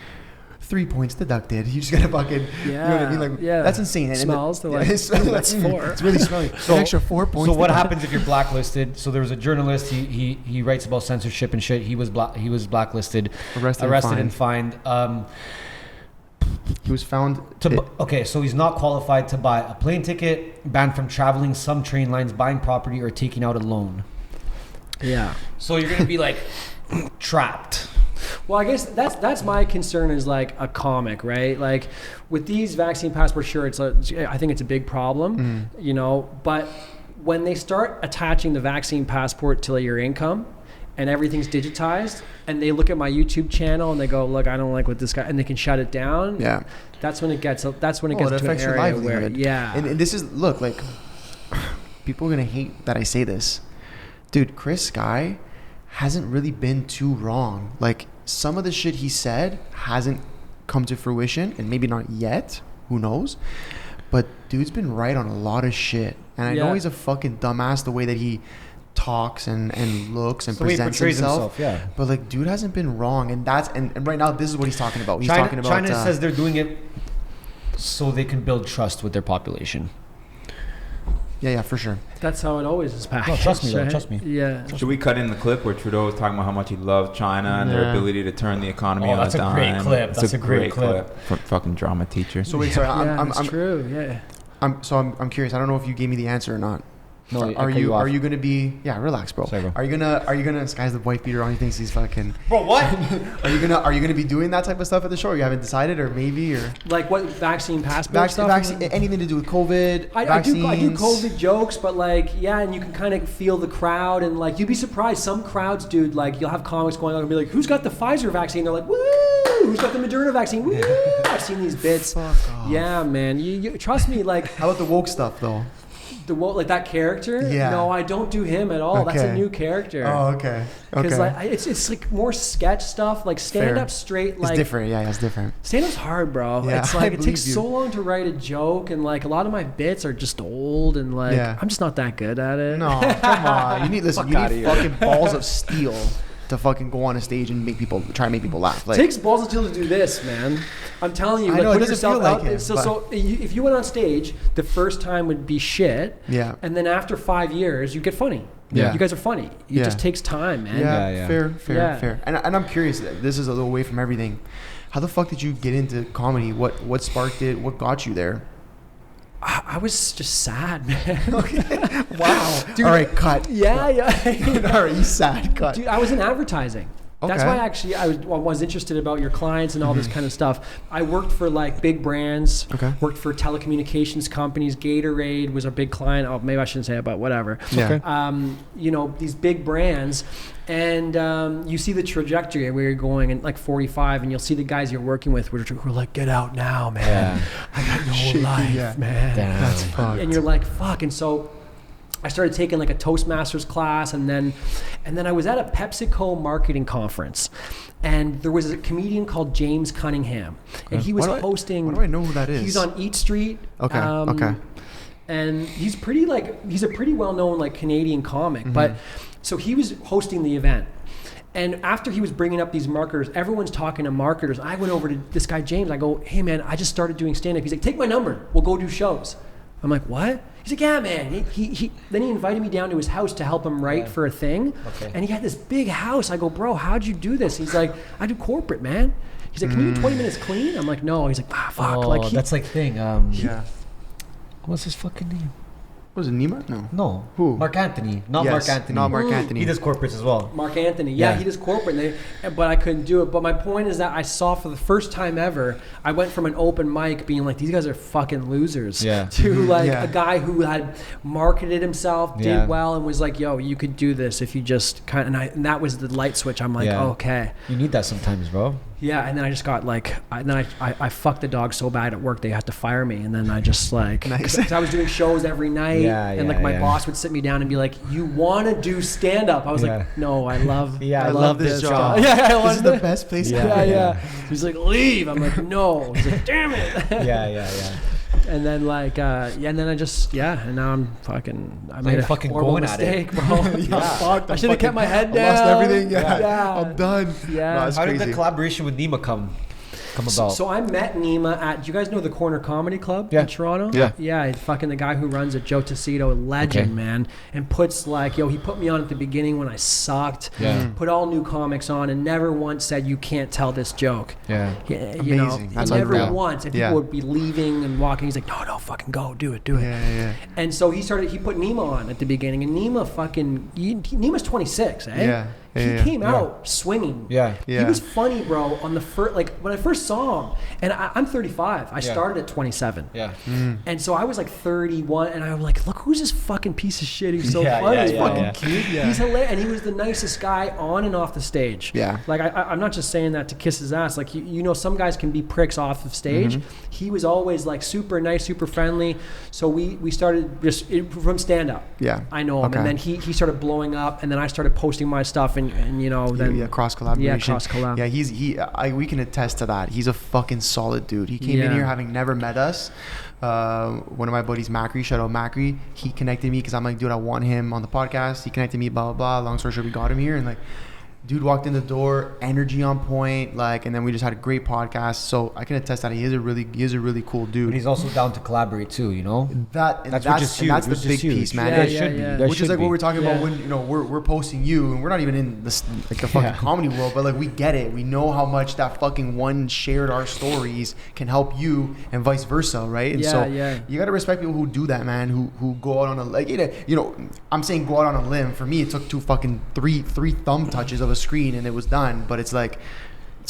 3 points deducted. You just gotta fucking, you know what I mean? Like, that's insane. Smells. They're like, that's 4. It's really smelly. So, an extra 4 points. So what happens if you're blacklisted? So there was a journalist. He writes about censorship and shit. He was blacklisted, arrested and fined. He was found. Okay, so he's not qualified to buy a plane ticket, banned from traveling some train lines, buying property, or taking out a loan. Yeah. So you're gonna be like trapped. Well, I guess that's my concern as like a comic, right? Like with these vaccine passports, sure, I think it's a big problem, you know. But when they start attaching the vaccine passport to your income, and everything's digitized, and they look at my YouTube channel and they go, "Look, I don't like what this guy," and they can shut it down. Yeah. That's when it gets. That's when it gets it to an affects your area where, livelihood. yeah. And this is like, people are gonna hate that I say this, dude. Chris Sky hasn't really been too wrong. Like, some of the shit he said hasn't come to fruition, and maybe not yet. Who knows? But dude's been right on a lot of shit, and I know he's a fucking dumbass the way that he talks and looks and presents himself. Yeah. But like, dude hasn't been wrong, and right now this is what he's talking about. He's China, talking about China says they're doing it so they can build trust with their population. Yeah, for sure. That's how it always is packaged. No, trust me, though, right? trust me. Yeah. Should we cut in the clip where Trudeau was talking about how much he loves China and their ability to turn the economy on a dime? Great clip. That's a great clip. For fucking drama teacher. So wait, sorry, I'm true. Yeah. I'm curious. I don't know if you gave me the answer or not. No, are you gonna be? Yeah, relax, bro. Sorry, bro. Are you gonna? This guy's the white beater on. He thinks he's fucking. Bro, what? Are you gonna be doing that type of stuff at the show? Or you haven't decided, or maybe, or like what vaccine passport stuff? Vaccine, anything to do with COVID. I do COVID jokes, but like, yeah, and you can kind of feel the crowd, and like, you'd be surprised. Some crowds, dude, like, you'll have comics going on and be like, "Who's got the Pfizer vaccine?" They're like, "Woo!" Who's got the Moderna vaccine? Woo! I've seen these bits. Fuck off. Yeah, man. You trust me. Like, how about the woke stuff though? Like that character? Yeah. No, I don't do him at all. Okay. That's a new character. Oh, okay. Because like, it's like more sketch stuff. Like stand up straight. Like, it's different. Yeah, it's different. Stand up's hard, bro. Yeah, it's like it takes you. so long to write a joke, and like a lot of my bits are just old, and like I'm just not that good at it. No, come on. You need fucking balls of steel to fucking go on a stage and try to make people laugh. Like, it takes balls of steel to do this, man. I'm telling you. I like, know, it put doesn't yourself feel like out. it, So if you went on stage, the first time would be shit. Yeah. And then after 5 years, you get funny. Yeah. You guys are funny. It just takes time, man. Yeah. Fair. And I'm curious. This is a little away from everything. How the fuck did you get into comedy? What sparked it? What got you there? I was just sad, man. Okay. Wow. Dude, all right, cut. Yeah. All right, you sad. Cut. Dude, I was in advertising. Okay. That's why actually I was interested about your clients and all this kind of stuff. I worked for like big brands. Okay. Worked for telecommunications companies. Gatorade was a big client. Oh, maybe I shouldn't say it, but whatever. Yeah. Okay. You know, these big brands, and you see the trajectory where you're going at like 45, and you'll see the guys you're working with who are like, "Get out now, man. Yeah. I got no life, man." Damn. That's fucked. And you're like, "Fuck." And so I started taking like a Toastmasters class, and then I was at a PepsiCo marketing conference, and there was a comedian called James Cunningham, and he was hosting. Why do I know who that is? He's on Eat Street. Okay. Okay. And he's a pretty well-known like Canadian comic, but so he was hosting the event. And after he was bringing up these marketers, everyone's talking to marketers. I went over to this guy, James. I go, "Hey, man, I just started doing stand-up." He's like, "Take my number. We'll go do shows." I'm like, "What?" He's like, "Yeah, man." Then he invited me down to his house to help him write for a thing. Okay. And he had this big house. I go, "Bro, how'd you do this?" He's like, "I do corporate, man." He's like, "Can you do 20 minutes clean?" I'm like, "No." He's like, fuck. Oh, Like that's like thing. Yeah. What's his fucking name? Was it Nima? No. No. Who? Mark Anthony. Not Yes, Mark Anthony. not Mark Anthony. He does corporates as well. Mark Anthony. Yeah, he does corporate, but I couldn't do it. But my point is that I saw for the first time ever, I went from an open mic being like, these guys are fucking losers, to like a guy who had marketed himself, did well, and was like, "Yo, you could do this if you just kind of," and that was the light switch. I'm like, okay. You need that sometimes, bro. Yeah, and then I just got like, I fucked the dog so bad at work they had to fire me, and then I just like, cause I was doing shows every night, and like my boss would sit me down and be like, "You want to do stand up?" I was like, "No, I love, I love this job. Yeah, this is the best place. Yeah. He's like, "Leave." I'm like, "No." He's like, "Damn it." Yeah. And then and then and now I made a fucking horrible going at it. mistake, bro. Fuck, I should have kept my head down. I lost everything. Yeah. I'm done. Yeah. No, it's How crazy. did the collaboration with Nima come about? So I met Nima at, do you guys know the Corner Comedy Club in Toronto? Yeah. Yeah, fucking the guy who runs it, Joe Tessito, legend, man. And puts he put me on at the beginning when I sucked. Yeah. Put all new comics on and never once said, you can't tell this joke. Yeah. You know, Amazing. That's never unreal. once. And people would be leaving and walking. He's like, no, fucking go, do it. Yeah. And so he put Nima on at the beginning. And Nima Nima's 26, eh? Yeah. He came out swinging. Yeah. He was funny, bro, on the first, when I first saw him, and I'm 35. I started at 27. Yeah. And so I was like 31, and I was like, look, who's this fucking piece of shit? He's so Yeah, funny. yeah, He's yeah, fucking yeah. cute. Yeah. He's hilarious. And he was the nicest guy on and off the stage. Yeah. Like, I'm not just saying that to kiss his ass. Like, you know, some guys can be pricks off of stage. He was always like super nice, super friendly. So we started from stand up. Yeah. I know him. Okay. And then he started blowing up, and then I started posting my stuff, and you know, then cross collaboration. Yeah, cross collab. Yeah, we can attest to that. He's a fucking solid dude. He came in here having never met us. One of my buddies, Macri, shout out Macri, he connected me because I'm like, dude, I want him on the podcast. He connected me, blah blah blah. Long story short, we got him here, and like, dude walked in the door, energy on point, like, and then we just had a great podcast. So I can attest that he is a really cool dude. And he's also down to collaborate too, you know. That's huge. that's the Which is big huge. piece, man. Yeah, It yeah, should yeah. be. Which is like what we're talking about when, you know, we're posting you, and we're not even in this like the fucking comedy world, but like we get it. We know how much that fucking one shared our stories can help you, and vice versa, right? And so you gotta respect people who do that, man. Who go out on a you know, I'm saying go out on a limb. For me, it took three thumb touches of a screen, and it was done. But it's like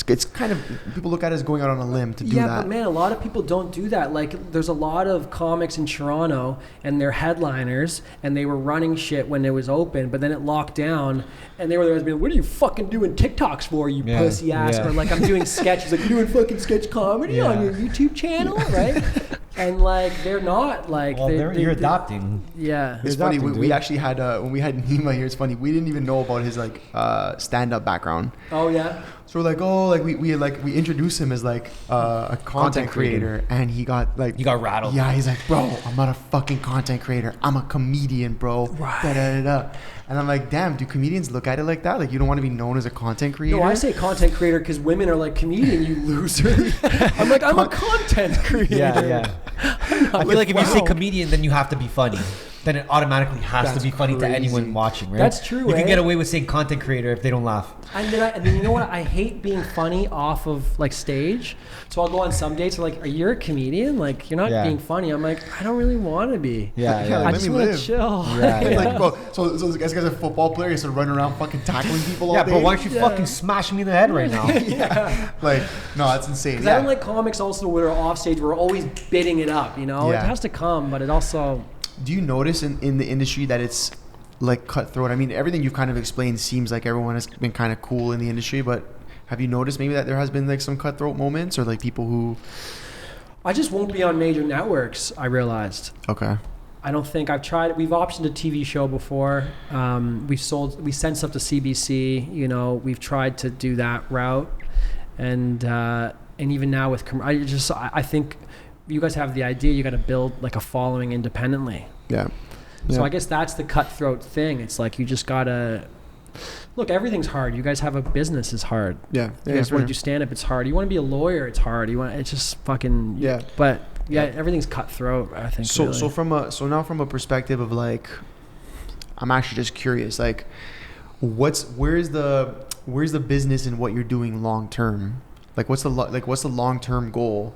it's kind of, people look at it as going out on a limb to do that. Yeah, but man, a lot of people don't do that. Like, there's a lot of comics in Toronto, and they're headliners, and they were running shit when it was open, but then it locked down, and they were there being, what are you fucking doing TikToks for, you pussy ass? Or like, I'm doing sketches, like, you're doing fucking sketch comedy on your YouTube channel, right? And like, they're not like. Well, you're adopting. Yeah. It's funny. We actually had when we had Nima here. It's funny. We didn't even know about his like stand-up background. Oh yeah. So we're like, we introduced him as like a content creator, and he got rattled. Yeah, he's like, bro, I'm not a fucking content creator. I'm a comedian, bro. Right. Da, da, da, da. And I'm like, damn, do comedians look at it like that? Like, you don't want to be known as a content creator? No, I say content creator because women are like, comedian, you loser. I'm like, I'm a content creator. Yeah. I feel like if you say comedian, then you have to be funny. Then it automatically has to be funny to anyone watching, right? That's true. You can get away with saying content creator if they don't laugh. And then you know what? I hate being funny off of like stage. So I'll go on some dates. Like, are you a comedian? Like, you're not being funny. I'm like, I don't really want to be. Yeah, I just want to chill. Like, bro, so this guy's a football player. He's running around fucking tackling people all day. Yeah, but why don't you fucking smash me in the head right now? Like, no, that's insane. Because I don't like comics also when we're off stage. We're always bidding it up, you know? Yeah. It has to come, but it also... Do you notice in the industry that it's like cutthroat? I mean, everything you've kind of explained seems like everyone has been kind of cool in the industry, but have you noticed maybe that there has been like some cutthroat moments, or like people who... I just won't be on major networks, I realized. Okay. I don't think I've tried. We've optioned a TV show before. We sent stuff to CBC. You know, we've tried to do that route, and even now with I think you guys have the idea. You got to build like a following independently. Yeah. So I guess that's the cutthroat thing. It's like you just gotta look. Everything's hard. You guys have a business. It's hard. Yeah. You guys want to do stand up. It's hard. You want to be a lawyer. It's hard. It's just fucking. Yeah. But everything's cutthroat. I think. So really. so now from a perspective of like, I'm actually just curious. Like, where's the business in what you're doing long term? Like, what's the long term goal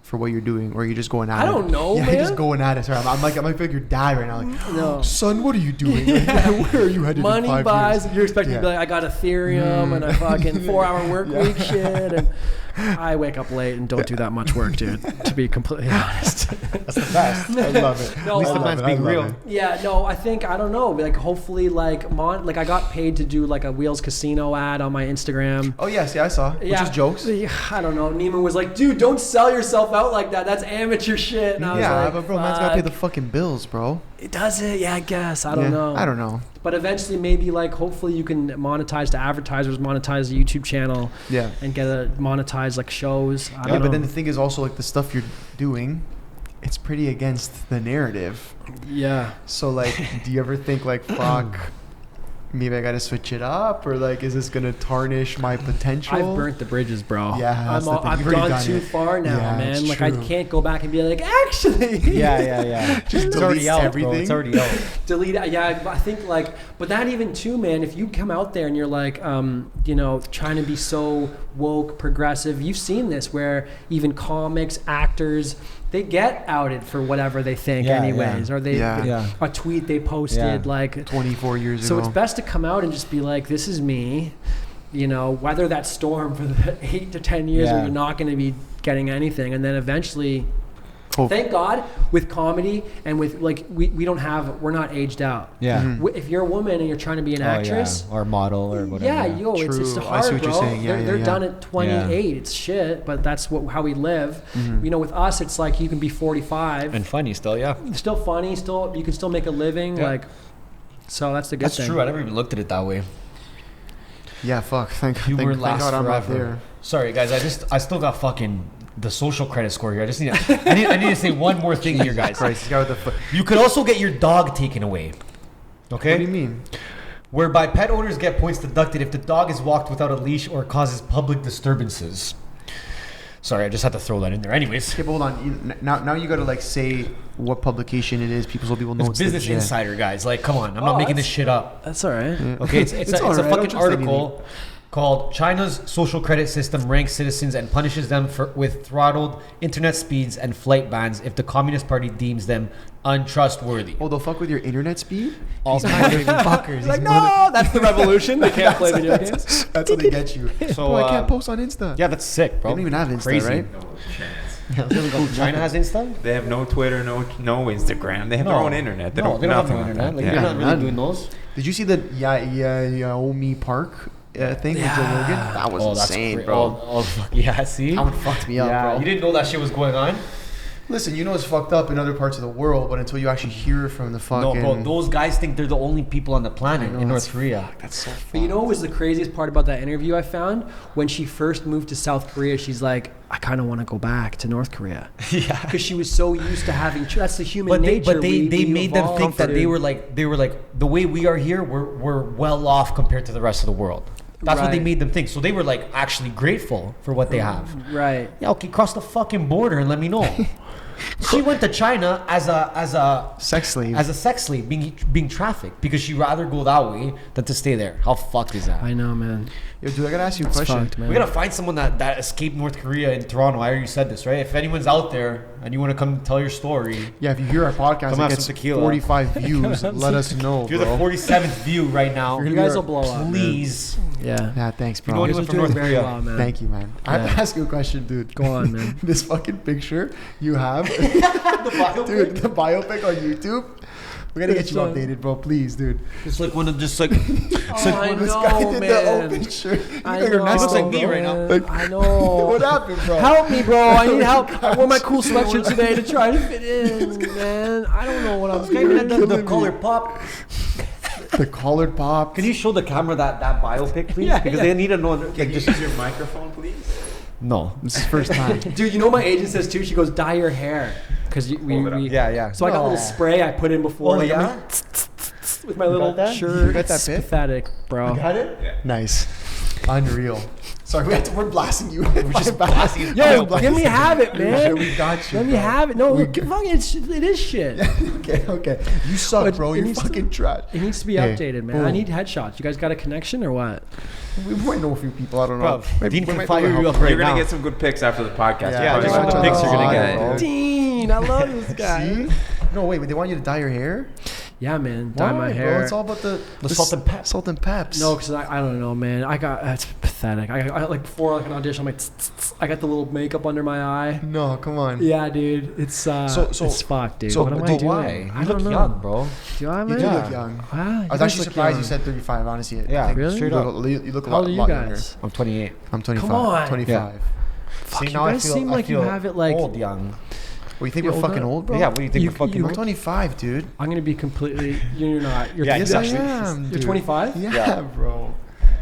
for what you're doing, or are you just going at it? I don't know, man. man. Just going at it. Sorry, I'm like your dad right now. Like, No. son, what are you doing? Where are you headed? Money in 5 buys. years? You're expecting to be like, I got Ethereum and a fucking 4-hour work week shit, and I wake up late and don't do that much work, dude. To be completely honest. That's the best. I love it. No, At least the man's being real. Yeah, no, I think, I don't know, like hopefully like I got paid to do like a Wheels Casino ad on my Instagram. Oh yes, I saw. Which is jokes. I don't know. Neiman was like, dude, don't sell yourself out like that. That's amateur shit. And I was like, but bro, man's gotta pay the fucking bills, bro. It does it? Yeah, I guess. I don't know. I don't know. But eventually, maybe like hopefully you can monetize to advertisers, monetize the YouTube channel, and get monetize like shows. I don't know. But then the thing is also like the stuff you're doing, it's pretty against the narrative. Yeah. So like, do you ever think like, fuck, maybe I gotta switch it up, or like, is this gonna tarnish my potential? I've burnt the bridges, bro. Yeah, I've gone too far now, Yeah, man. it's Like true. I can't go back and be like, actually. Yeah. Just It's delete already out, everything. bro. It's already out. Delete it. Yeah, I think like, but that even too, man. If you come out there and you're like, trying to be so woke, progressive, you've seen this where even comics, actors, they get outed for whatever they think, anyways, or they a tweet they posted like 24 years ago. So it's best to come out and just be like, this is me. Weather that storm for the 8 to 10 years where you're not going to be getting anything, and then eventually. Thank God with comedy and with like we're not aged out. Yeah. Mm-hmm. If you're a woman and you're trying to be an actress or model or whatever. it's True. hard, I see what bro. you're saying. Yeah, they're yeah. done at 28. It's shit, but that's how we live. Mm-hmm. With us, it's like you can be 45 And funny still, yeah. still funny, you can still make a living, Yeah. so that's the good That's thing. true. I never even looked at it that way. Yeah, fuck. Thank Humor thank lasts God I'm not forever. there. Sorry, guys. I still got fucking the social credit score here. I need to say one more thing here, guys. Christ, this guy with the You could also get your dog taken away. Okay? What do you mean? Whereby pet owners get points deducted if the dog is walked without a leash or causes public disturbances. Sorry, I just had to throw that in there. Anyways, Okay, but hold on. Now you gotta like say what publication it is, so people know it's it's Business legit. Insider, guys. Like, come on, I'm not making this shit up. That's all right. Okay, it's a all right. Don't fucking trust article called "China's Social Credit System Ranks Citizens and Punishes Them with Throttled Internet Speeds and Flight Bans if the Communist Party deems them untrustworthy." Oh, they'll fuck with your internet speed? All kinds of fuckers. Like, no, that's the revolution. They can't play video games. That's how they get you. So, Bro, I can't post on Insta. Yeah, that's sick, bro. They don't even have Insta, Crazy. right? No chance. China has Insta? They have no Twitter, no Instagram. They have their own internet. They don't have nothing no like internet. that. Like, Yeah. they're not really None. doing those. Did you see the Yaomi Park thing with Joe Rogan? That was insane, bro. Yeah, see? That one fucked me up, bro. You didn't know that shit was going on? Listen, it's fucked up in other parts of the world, but until you actually hear from the fucking... No, bro, those guys think they're the only people on the planet in North Korea. That's so fucked. But you know what was the craziest part about that interview I found? When she first moved to South Korea, she's like, I kind of want to go back to North Korea. Yeah. Because she was so used to having... That's the human But nature. they made them evolved think that to- they were like the way we are here, we're well off compared to the rest of the world. That's what they Right. made them think. So they were like actually grateful for what they have. Right. Yeah, okay, cross the fucking border and let me know. She went to China as a Sex slave. as a sex slave being trafficked because she'd rather go that way than to stay there. How fucked is that? I know, man. Yo, dude, I gotta ask you a It's question. fucked, man. We gotta find someone that escaped North Korea in Toronto. I already said this, right? If anyone's out there and you want to come tell your story, Yeah, if you hear our podcast Come and have gets some tequila. 45 views, let us know, if you're bro. the 47th view right now, You guys will blow up, man. please. Yeah. Yeah, thanks, You know bro. anyone You're from doing North very Korea? well, man. Thank you, man. I have Yeah. to ask you a question, dude. Go on, man. This fucking picture you have, dude, the biopic on YouTube. We gotta get you updated, bro. Please, dude. Just like one of just like I This know, guy did the man. open shirt. You I look know, like Ernesto, Looks like me bro. right now. man. Like, I know. What happened, bro? Help me, bro. I need help. I wore my cool sweatshirt today to try to fit in, man. I don't know what I'm This guy even had doing. the color pop. The collared pop. Can you show the camera that biopic, please? Yeah, Because yeah. they need to know. Can Like, you just use your microphone, please? no. This is first time. Dude, you know what my agent says too? She goes, dye your hair. Because we, Hold it up. Yeah. So I got a little spray I put in before. Oh like, yeah. I'm like, with my little that? shirt. You got that It's bit? pathetic, bro. Got it? Yeah. Nice. Unreal. Sorry, we're blasting you. We're just blasting you. Yo, let me have it, man. We got you. Let me bro. have it. No, We- fuck it is shit. Okay. You suck, But bro. it You're needs to- fucking trash. It needs to be Hey, updated, man. I boom. need headshots. You guys got a connection or what? We might know a few people. I don't know. Bro, Dean we can might fire know you how- up right You're gonna now. get some good pics after the podcast. Yeah, Probably there's some some pics you're gonna get. bro. Dean, I love this guy. See? No, wait, they want you to dye your hair? Yeah, man. Dye my Why, hair. Bro? It's all about the salt and pep. Salt and peps. No, because I don't know, man. It's pathetic. I like before like an audition, I'm like, I got the little makeup under my eye. No, come on. Yeah, dude. It's it's fucked, dude. so- what am I but doing? Why? I You don't look know. young, bro. Do I, You man? do Yeah. look young. Wow, I you was guys actually look surprised young. you said 35, honestly. Yeah, I think really? straight you up. look a How lot, old are you lot guys? younger. I'm 28. I'm 25. Come on. 25. Fuck, See, you now I guys feel- seem I like you feel have it like. old young. Well, you think You we're older? fucking old, bro? Yeah, what do you think You- we're fucking you- I'm old? 25, dude. I'm gonna be completely. You're not. You're Yeah, Yes, I exactly. am, You're dude. 25. Yeah, Yeah. bro.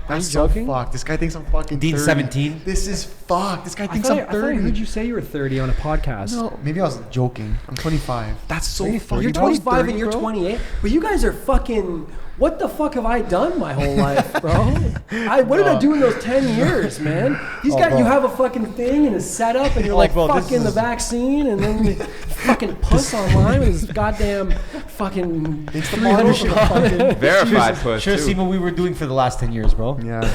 That's you so joking? fucked. This guy thinks I'm fucking Dean 30. 17. This is fucked. This guy I thinks thought, I'm I thought I 30. heard you say you were 30 on a podcast. No, maybe I was joking. I'm 25. That's so fucking. You're 25 and you're 28. But you guys are fucking. What the fuck have I done my whole life, bro? What did I do in those 10 years, man? You have a fucking thing and a setup, and you're like bro, fucking the vaccine, and then you fucking puss online with this goddamn fucking. It's the model fucking Verified push. Should have too. seen what we were doing for the last 10 years, bro. Yeah.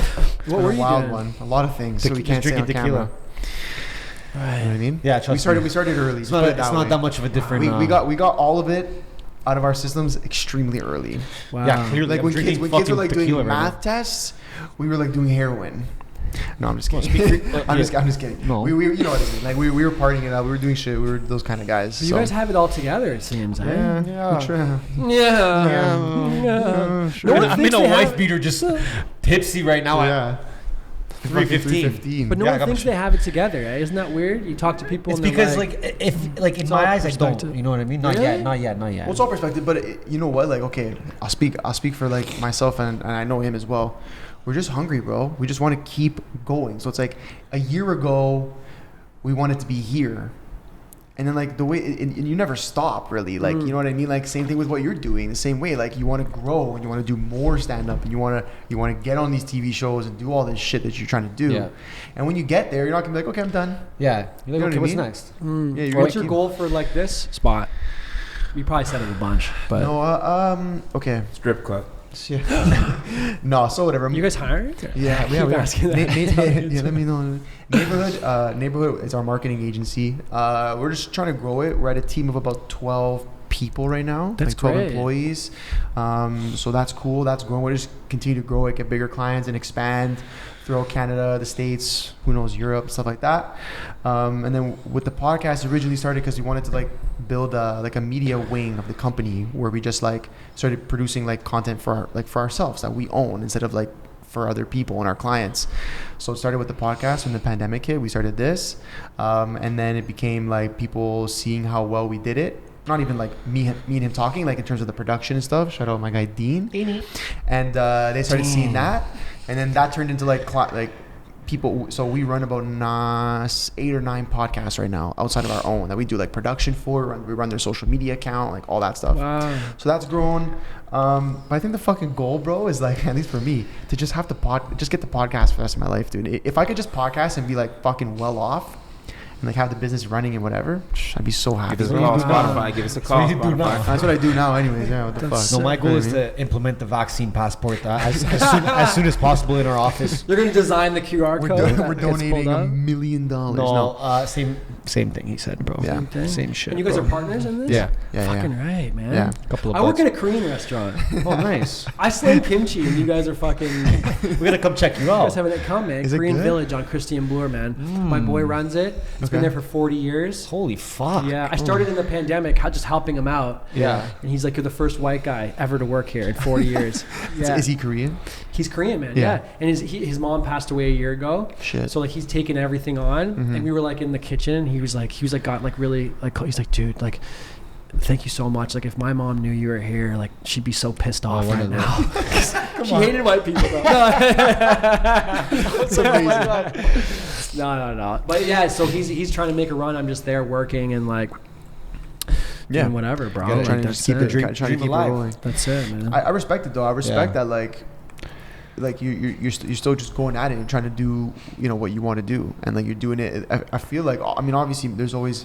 What were a you wild doing? one. A lot of things. So we Just can't say on drinking camera. tequila. You know what I mean? Yeah, trust me. We started early. It's Just put it not way. that much of a different. We got all of it out of our systems extremely early. Wow. Yeah, clearly. Like I'm when drinking kids were fucking like doing tequila right math tests, we were like doing heroin. No, I'm just kidding. speak for- I'm just kidding. No. We you know what I mean. Like we were partying it out. We were doing shit. We were those kind of guys. So you guys have it all together, it seems. Yeah, Yeah. we try. Yeah. Sure. No one I'm thinks in a they wife have- beater, just tipsy right now. Yeah. 3:15. But no Yeah, I one got thinks my- they have it together. Eh? Isn't that weird? You talk to people. It's and they're because like in It's my all eyes I don't. perspective. You know what I mean? Not Really? yet. Not yet. Well, it's all perspective, but you know what? Like, okay, I'll speak for like myself, and I know him as well. We're just hungry, bro. We just want to keep going. So it's like a year ago, we wanted to be here, and then like the way and you never stop really. Like you know what I mean? Like same thing with what you're doing. The same way, like you want to grow and you want to do more stand up, and you want to get on these TV shows and do all this shit that you're trying to do. Yeah. And when you get there, you're not gonna be like, okay, I'm done. Yeah. You're You know like, okay, what I what's mean? next? Yeah, you're What's gonna your keep- goal for like this spot? You probably said it a bunch, but No, okay. Strip club. Yeah. No, so whatever. you guys hired? Yeah, Keep we are. asking that. Yeah, let me know. Neighborhood is our marketing agency. We're just trying to grow it. We're at a team of about 12 people right now. That's like 12 great. employees. So that's cool. That's growing. We're just continue to grow it, get bigger clients, and expand throughout Canada, the States, who knows, Europe, stuff like that. And then with the podcast, it originally started because we wanted to like build like a media wing of the company where we just like started producing like content for ourselves that we own instead of like for other people and our clients. So it started with the podcast. When the pandemic hit, we started this, and then it became like people seeing how well we did it. Not even like me and him talking, like in terms of the production and stuff. Shout out my guy Dean. And they started seeing that, and then that turned into like people. So we run about 8 or 9 podcasts right now outside of our own that we do like production for. We run their social media account, like all that stuff. Wow. So that's grown. But I think the fucking goal, bro, is like, at least for me, to just have just get the podcast for the rest of my life, dude. If I could just podcast and be like fucking well off and like have the business running and whatever, I'd be so happy. Give us a what call, you do now. Spotify. Give us a call, what you do now. Spotify. That's what I do now anyways. Yeah, what the That's fuck. No, my goal is to implement the vaccine passport as soon as possible in our office. You're gonna design the QR We're, code. we're that gets donating pulled up? $1 million. No, same thing he said, bro. Yeah. Okay. Same shit. And you guys bro. are partners in this? Yeah. Fucking right, man. Yeah. Couple of I work bucks. in a Korean restaurant. Oh, nice. I slam kimchi, and you guys are fucking. You We're gonna come check you guys out. have it come, man. Is it Korean good? Village on Christian Bloor, man. My boy runs it. It's been Okay. there for 40 years. Holy fuck. Yeah, I started in the pandemic, just helping him out. Yeah. And he's like, you're the first white guy ever to work here in 40 years. Yeah. Is he Korean? He's Korean, man. Yeah. Yeah. And his mom passed away a year ago. Shit. So like he's taken everything on, and we were like in the kitchen. And he was like got like really like he's like, dude, like, thank you so much. Like if my mom knew you were here, like she'd be so pissed off one right of now. She hated white people though. No. That's amazing. No. But yeah, so he's trying to make a run. I'm just there working and like. Yeah. Doing whatever, bro. Gotta Like, trying to that's just keep it. it, trying to Dream keep it alive. rolling. That's it, man. I respect it though. I respect Yeah. that like you're still just going at it and trying to do what you want to do, and like you're doing it. I feel like, I mean, obviously there's always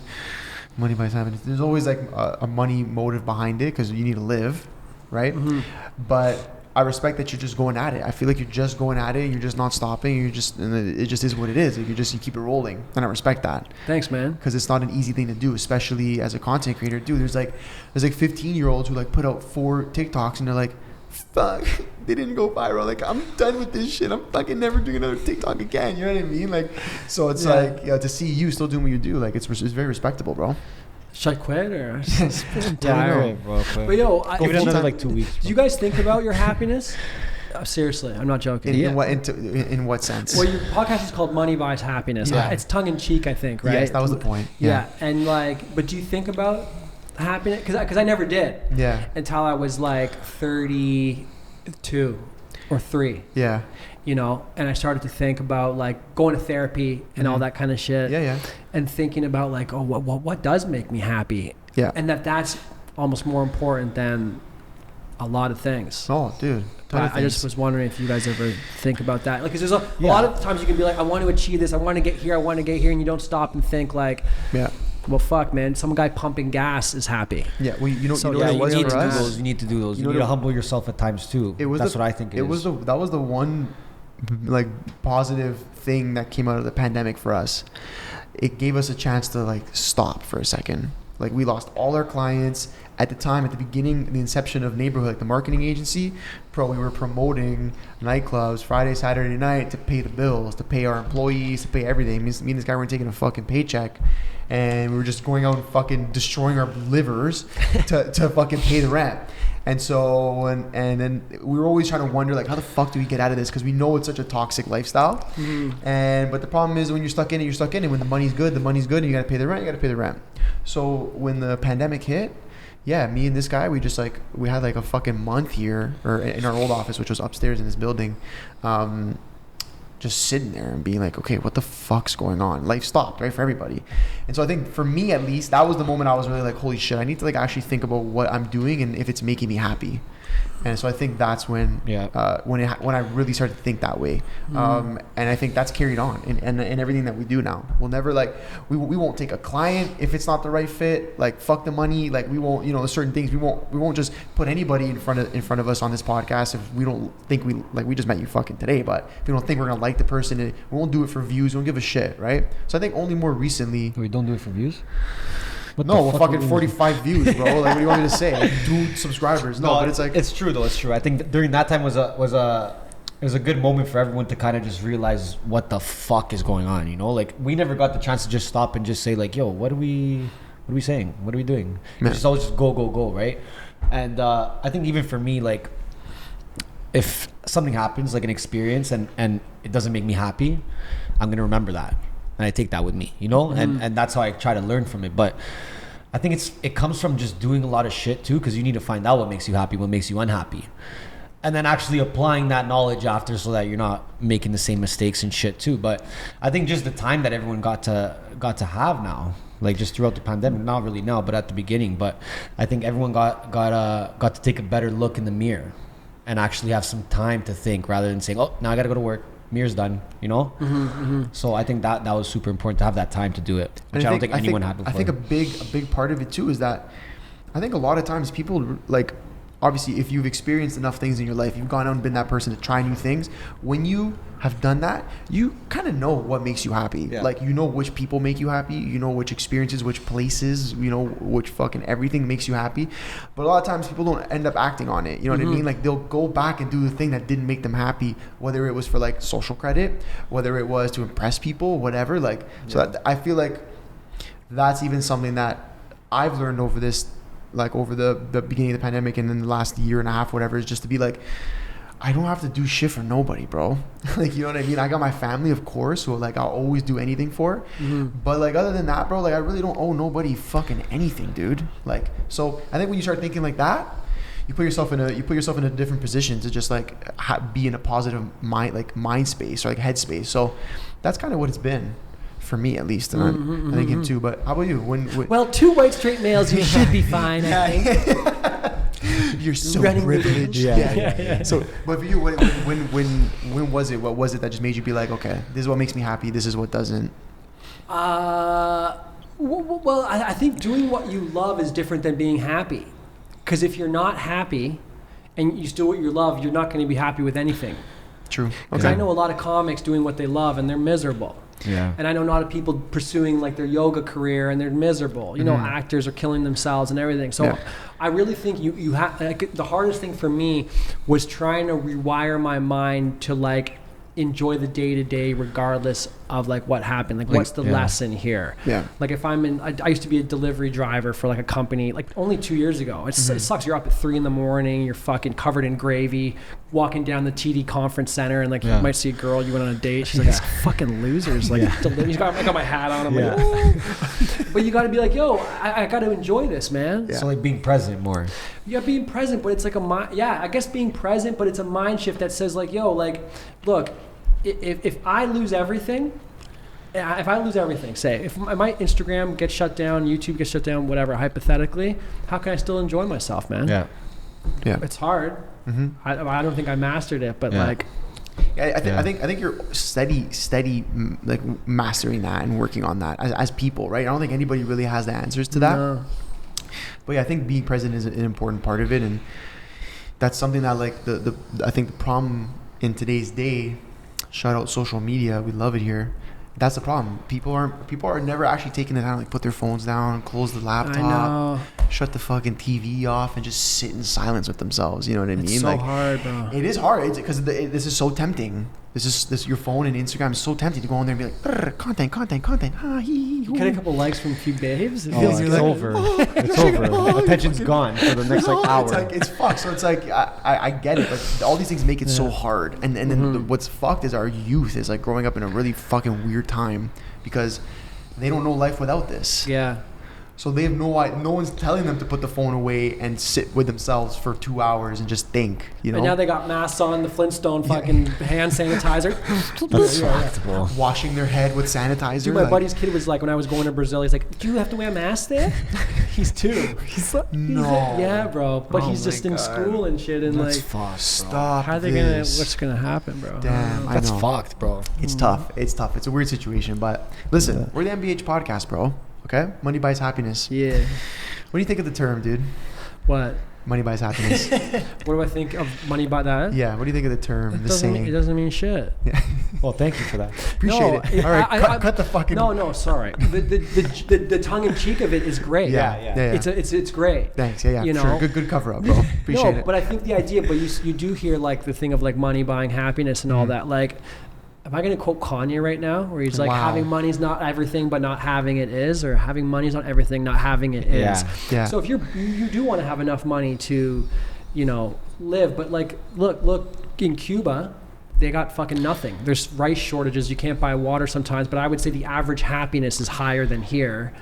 money by happiness. There's always like a money motive behind it because you need to live, right? Mm-hmm. But I respect that you're just going at it. I feel like you're just going at it and you're just not stopping. And it just is what it is. Like you keep it rolling, and I respect that. Thanks, man. Because it's not an easy thing to do, especially as a content creator. Dude, there's like 15-year-olds who like put out 4 TikToks and they're like, fuck, they didn't go viral. Like, I'm done with this shit. I'm fucking never doing another TikTok again. You know what I mean? Like, so it's like, to see you still doing what you do, like it's very respectable, bro. Should I quit or? Alright, bro. But yo, Give it do another like 2 weeks. you guys think about your happiness? Seriously, I'm not joking. In what sense? Well, your podcast is called Money Buys Happiness. Yeah. It's tongue in cheek, I think, right? Yes, that was the point. Yeah. And like, but do you think about happiness? Because I never did Yeah. until I was like 32. or 3. Yeah. You know, and I started to think about like going to therapy and all that kind of shit. Yeah. And thinking about like, oh, what does make me happy? Yeah. And that's almost more important than a lot of things. Oh, dude. I just was wondering if you guys ever think about that. Like, 'cause there's a lot of times you can be like, I want to achieve this, I want to get here, and you don't stop and think like, well, fuck, man, some guy pumping gas is happy. Yeah, well, you know So what it was for us? you need to do those. You need to humble yourself at times too. That's what I think it is. That was the one like positive thing that came out of the pandemic for us. It gave us a chance to like stop for a second. Like we lost all our clients at the time, at the beginning, the inception of Neighborhood, like the marketing agency. We were promoting nightclubs Friday, Saturday night to pay the bills, to pay our employees, to pay everything. Me and this guy weren't taking a fucking paycheck, and we were just going out and fucking destroying our livers to fucking pay the rent. And so, and then we were always trying to wonder, like, how the fuck do we get out of this? Because we know it's such a toxic lifestyle. But the problem is when you're stuck in it, you're stuck in it. When the money's good, and you got to pay the rent, you got to pay the rent. So when the pandemic hit, me and this guy, we had like a fucking month here, or in our old office, which was upstairs in this building, just sitting there and being like, okay, what the fuck's going on? Life stopped, right, for everybody. And so I think for me, at least, that was the moment I was really like, holy shit, I need to like actually think about what I'm doing and if it's making me happy. And so I think that's when I really started to think that way. And I think that's carried on in everything that we do now. We'll never like, we won't take a client if it's not the right fit. Like, fuck the money. Like, we won't, there's certain things we won't just put anybody in front of us on this podcast if we don't think we just met you fucking today, but if we don't think we're gonna like the person, we won't do it for views. We don't give a shit, right? So I think only more recently. We don't do it for views? We're fucking 45 views, bro. Like, what do you want me to say? Like, 2 subscribers. No, but it's like, it's true though. It's true. I think during that time was a good moment for everyone to kind of just realize what the fuck is going on. Like we never got the chance to just stop and just say like, yo, what are we saying? What are we doing? It's just always just go, right? And I think even for me, like, if something happens, like an experience, and it doesn't make me happy, I'm gonna remember that. And I take that with me, and that's how I try to learn from it. But I think it comes from just doing a lot of shit too, because you need to find out what makes you happy, what makes you unhappy, and then actually applying that knowledge after, so that you're not making the same mistakes and shit too. But I think just the time that everyone got to have now, like just throughout the pandemic, not really now, but at the beginning. But I think everyone got to take a better look in the mirror and actually have some time to think, rather than saying, oh, now I got to go to work. Mirror's done, So I think that was super important to have that time to do it, which I don't think anyone had before. I think a big part of it too is that I think a lot of times people, like, obviously if you've experienced enough things in your life, you've gone out and been that person to try new things. When you have done that, you kind of know what makes you happy. Like, which people make you happy, which experiences, which places, which fucking everything makes you happy. But a lot of times people don't end up acting on it. You know what I mean? Like, they'll go back and do the thing that didn't make them happy, whether it was for like social credit, whether it was to impress people, whatever. Like, so that, I feel like that's even something that I've learned over this, like over the beginning of the pandemic and then the last year and a half, whatever, is just to be like, I don't have to do shit for nobody, bro. Like, you know what I mean? I got my family, of course, who like I'll always do anything for. But like, other than that, bro, like I really don't owe nobody fucking anything, dude. Like, so I think when you start thinking like that, you put yourself in a different position to just like be in a positive mind space or like head space. So that's kind of what it's been for me, at least, and I think him too. But how about you? Well, 2 white straight males, you should be fine, I think. You're so privileged. Yeah. So, but for you, when was it? What was it that just made you be like, okay, this is what makes me happy, this is what doesn't? Well, I think doing what you love is different than being happy. Because if you're not happy and you still what you love, you're not going to be happy with anything. True. Because I know a lot of comics doing what they love and they're miserable. Yeah. And I know a lot of people pursuing like their yoga career and they're miserable. Actors are killing themselves and everything. So I really think you have, like, the hardest thing for me was trying to rewire my mind to like enjoy the day to day regardless of like what happened, like what's the lesson here. Like if I'm in, I used to be a delivery driver for like a company like only 2 years ago. It sucks. You're up at 3 a.m, you're fucking covered in gravy, walking down the TD conference center, and like you might see a girl you went on a date, she's like, this fucking loser's like I got my hat on, I'm like, oh. But you got to be like, yo, I got to enjoy this, man. So like being present more. Yeah, being present, but it's like I guess being present, but it's a mind shift that says like, yo, like, look, if I lose everything, say, if my Instagram gets shut down, YouTube gets shut down, whatever, hypothetically, how can I still enjoy myself, man? Yeah. It's hard. I don't think I mastered it, but like. Yeah, I think you're steady, like mastering that and working on that as people, right? I don't think anybody really has the answers to that. No. But yeah, I think being present is an important part of it, and that's something that like I think the problem in today's day. Shout out social media, we love it here. That's the problem. People are never actually taking the time to like put their phones down, close the laptop, shut the fucking TV off, and just sit in silence with themselves. You know what I mean? It's so hard, bro. It is hard. It's because this is so tempting. This your phone and Instagram is so tempting to go on there and be like content. You get a couple likes from a few babes. It's over. It's over. Attention's gone for the next like hour. It's like it's fucked. So it's like I get it, but all these things make it so hard. And then what's fucked is our youth is like growing up in a really fucking weird time because they don't know life without this. Yeah. So they have no one's telling them to put the phone away and sit with themselves for 2 hours and just think, you know. And now they got masks on, the Flintstone fucking hand sanitizer. That's washing their head with sanitizer. Dude, my buddy's kid was like, when I was going to Brazil, he's like, do you have to wear a mask there? He's 2. He's like, yeah, bro. But he's just in school and shit, and that's like, fucked, stop. How are they what's gonna happen, bro? Damn, that's fucked, bro. It's tough. It's a weird situation, but listen, we're the MBH podcast, bro. Okay? Money buys happiness. Yeah. What do you think of the term, dude? What? Money buys happiness. What do I think of money by that? Yeah, what do you think of the term, the saying? It doesn't mean shit. Yeah. Well, thank you for that. Appreciate it. All right, cut the fucking... No, sorry. The tongue-in-cheek of it is great. Yeah. It's great. Thanks, yeah. You know? Sure. Good cover-up, bro. Appreciate it. But I think the idea, but you do hear like the thing of like money buying happiness and all that, like... Am I going to quote Kanye right now? Where he's like, having money's not everything, but not having it is, or having money's not everything, not having it is. Yeah. So if you do want to have enough money to, you know, live, but like, look in Cuba, they got fucking nothing. There's rice shortages. You can't buy water sometimes, but I would say the average happiness is higher than here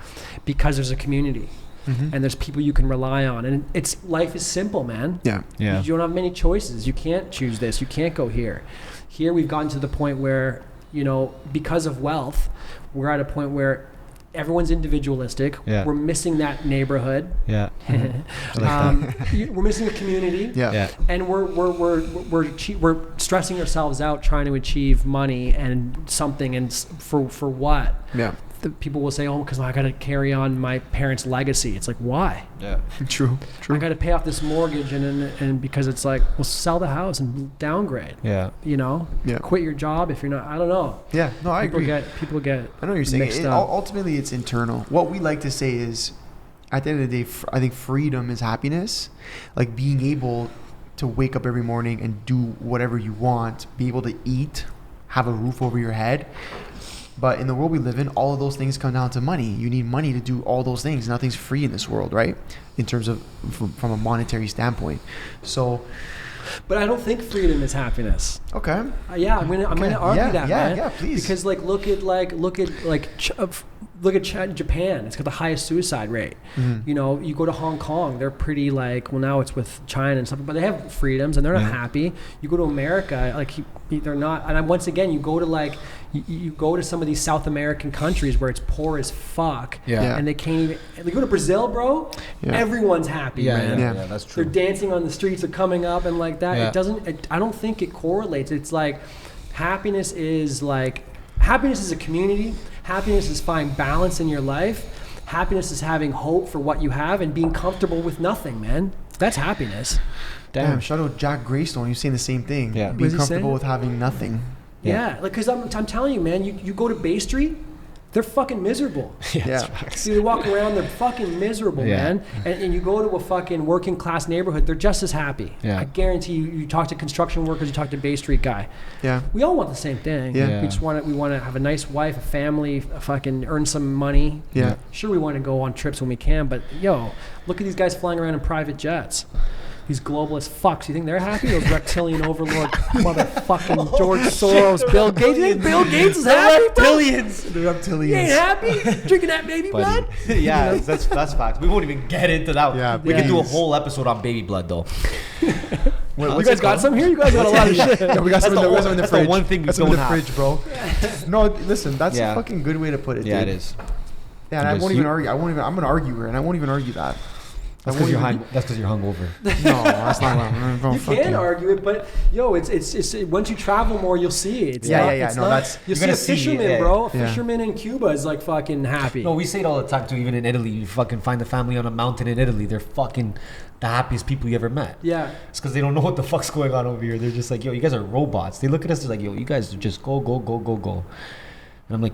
because there's a community. And there's people you can rely on, and life is simple, man. Yeah. You don't have many choices. You can't choose this. You can't go here. Here we've gotten to the point where, you know, because of wealth, we're at a point where everyone's individualistic. Yeah. We're missing that neighborhood. Yeah. We're missing a community. Yeah. And we're stressing ourselves out trying to achieve money and something, and for what? Yeah. The people will say, oh, because I got to carry on my parents' legacy. It's like, why? Yeah. True. I got to pay off this mortgage, and because it's like, well, sell the house and downgrade. Yeah. You know? Yeah. Quit your job if you're not. I don't know. Yeah. No, I agree. People get. I know what you're saying. Ultimately, it's internal. What we like to say is, at the end of the day, I think freedom is happiness. Like being able to wake up every morning and do whatever you want, be able to eat, have a roof over your head. But in the world we live in, all of those things come down to money. You need money to do all those things. Nothing's free in this world, right? In terms of from a monetary standpoint. So, but I don't think freedom is happiness. Okay. I'm gonna argue that, man. Yeah, please. Because look at Japan. It's got the highest suicide rate. You know, you go to Hong Kong, they're pretty like, well, now it's with China and stuff, but they have freedoms and they're not happy. You go to America, like they're not. And once again, you go to you go to some of these South American countries where it's poor as fuck, and they can't even. They go to Brazil, bro. Yeah. Everyone's happy, man. Yeah, that's true. They're dancing on the streets, they're coming up and like that. Yeah. I don't think it correlates. It's like happiness is a community. Happiness is finding balance in your life. Happiness is having hope for what you have and being comfortable with nothing, man. That's happiness. Damn, shout out Jack Greystone. You're saying the same thing. Yeah. Being comfortable with having nothing. Yeah, like, because I'm telling you, man, you go to Bay Street, they're fucking miserable. Yeah. See, they walk around, they're fucking miserable, Yeah. man. And you go to a fucking working class neighborhood, they're just as happy. Yeah. I guarantee you. You talk to construction workers, you talk to Bay Street guy. Yeah. We all want the same thing. Yeah. We just want to have a nice wife, a family, fucking earn some money. Yeah. Sure, we want to go on trips when we can, but look at these guys flying around in private jets. These globalist fucks. You think they're happy? Those reptilian overlord motherfucking George Soros, Bill Gates. You think Bill Gates is happy, bro? Reptilians. The reptilians. He ain't happy? Drinking that baby blood? Yeah, that's facts. We won't even get into that. Yeah, We could do a please. whole episode on baby blood, though. You guys got some here? You guys got a lot of shit. Yeah, we got some in the That's fridge. the one thing we That's some in don't the have. fridge, bro. No, listen, that's Yeah. a fucking good way to put it. Yeah, dude. it is. Yeah, and I Yes, won't even you- argue. I'm an arguer, and I won't even argue that. That's I won't because you're hungover. No, that's not what I'm You can argue it, but it's once you travel more, you'll see it. It's Yeah, not- yeah, yeah. it's No, not- that's- you you're see gonna a see, fisherman, yeah. bro. A Yeah. fisherman in Cuba is like fucking happy. No, we say it all the time too. Even in Italy, you fucking find the family on a mountain in Italy. They're fucking the happiest people you ever met. Yeah. It's because they don't know what the fuck's going on over here. They're just like, yo, you guys are robots. They look at us, they're like, yo, you guys just go. And I'm like,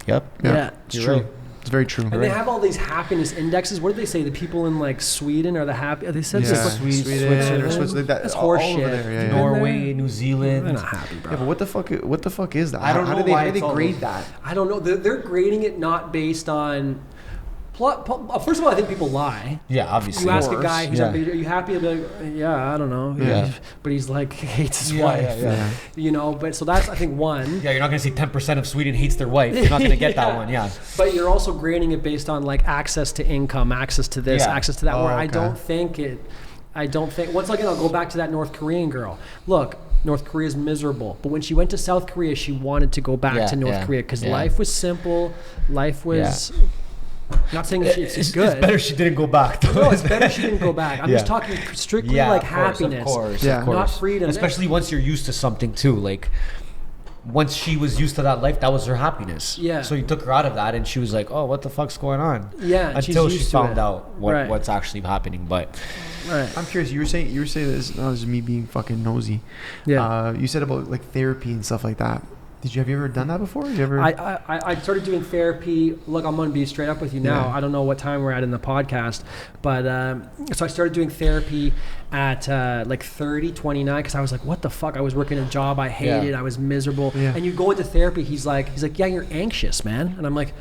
yep. Yeah. It's You're true. right. It's very true. And they have all these happiness indexes. What did they say? The people in like Sweden are the happy. They said Yeah. this like Sweden or Switzerland. That's all horse over shit. there, yeah, You've yeah. been Norway, there? New Zealand. They're not happy, bro. Yeah, but what the fuck is that? I don't How know do they, why how do they it's all grade those- that? I don't know. They're grading it not based on. First of all, I think people lie. Yeah, obviously. You ask a course. guy who's Yeah. like, "Are you happy?" They'll be like, "Yeah, I don't know." Yeah. But he's like hates his Yeah, wife. yeah. You know, but so that's I think one. Yeah, you're not gonna see 10% of Sweden hates their wife. You're not gonna get that Yeah. one. Yeah. But you're also grading it based on like access to income, access to this, Yeah. access to that. Oh, where I okay. don't think. Once again, I'll go back to that North Korean girl. Look, North Korea is miserable, but when she went to South Korea, she wanted to go back Yeah, to North yeah, Korea because yeah. life was simple. Life was. Not saying it's good. It's better she didn't go back. Though. No, it's better she didn't go back. I'm just Yeah. talking strictly Yeah, like of course, happiness. Of course, Yeah. of course. Not freedom. Especially once you're used to something too. Like once she was used to that life, that was her happiness. Yeah. So you took her out of that, and she was like, "Oh, what the fuck's going on?" Yeah, and she's Until she used to found it. out Right. what's actually happening. But Right. I'm curious. You were saying this. No, this is me being fucking nosy. Yeah. You said about like therapy and stuff like that. Have you ever done that before? Did you ever? I started doing therapy. Look, I'm going to be straight up with you now. Yeah. I don't know what time we're at in the podcast, but so I started doing therapy at like 30, 29 because I was like, what the fuck? I was working a job I hated. Yeah. I was miserable. Yeah. And you go into therapy, he's like, yeah, you're anxious, man. And I'm like,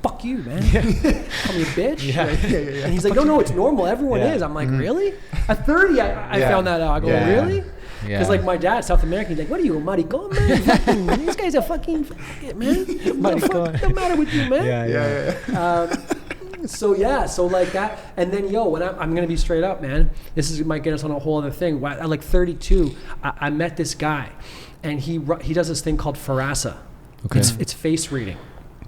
fuck you, man. Call me a bitch. Yeah. Like, Yeah. and he's like, no, it's normal. Everyone Yeah. is. I'm like, really? At 30, I Yeah. found that out. I go, Yeah. really? Yeah. Because like my dad, South American, he's like, what are you, a maricon, man? Fucking, these guys are fucking, man. What the fuck the matter with you, man? So like that, and then when I'm gonna be straight up, man. This might get us on a whole other thing. At like 32, I met this guy, and he does this thing called Farasa. Okay. It's face reading.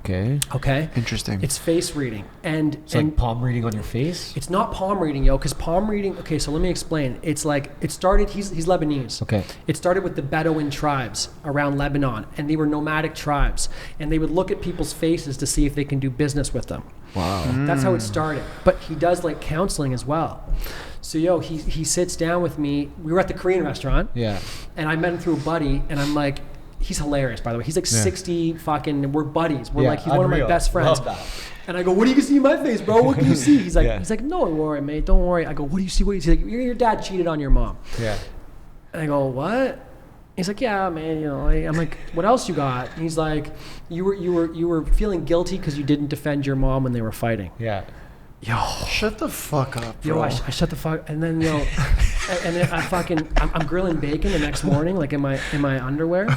okay. Okay. Interesting. It's face reading, and It's like palm reading on your face. it's not palm reading, because palm reading. Okay, so let me explain. It's like it started. He's Lebanese. Okay. It started with the Bedouin tribes around Lebanon, and they were nomadic tribes, and they would look at people's faces to see if they can do business with them. Wow. That's how it started. But he does like counseling as well. So he sits down with me. We were at the Korean restaurant, Yeah. and I met him through a buddy, and I'm like, he's hilarious, by the way. He's like 60 fucking. We're buddies. We're Yeah, like he's one of my unreal. best friends. Love that. And I go, what do you see in my face, bro? What can you see? He's like, Yeah. no, don't worry, mate, don't worry. I go, what do you see? What do you see? He's like, your dad cheated on your mom. Yeah. And I go, what? He's like, yeah, man. I'm like, what else you got? And he's like, you were feeling guilty because you didn't defend your mom when they were fighting. Yeah. Shut the fuck up, bro. I shut the fuck, and then and then I fucking I'm grilling bacon the next morning, like in my underwear,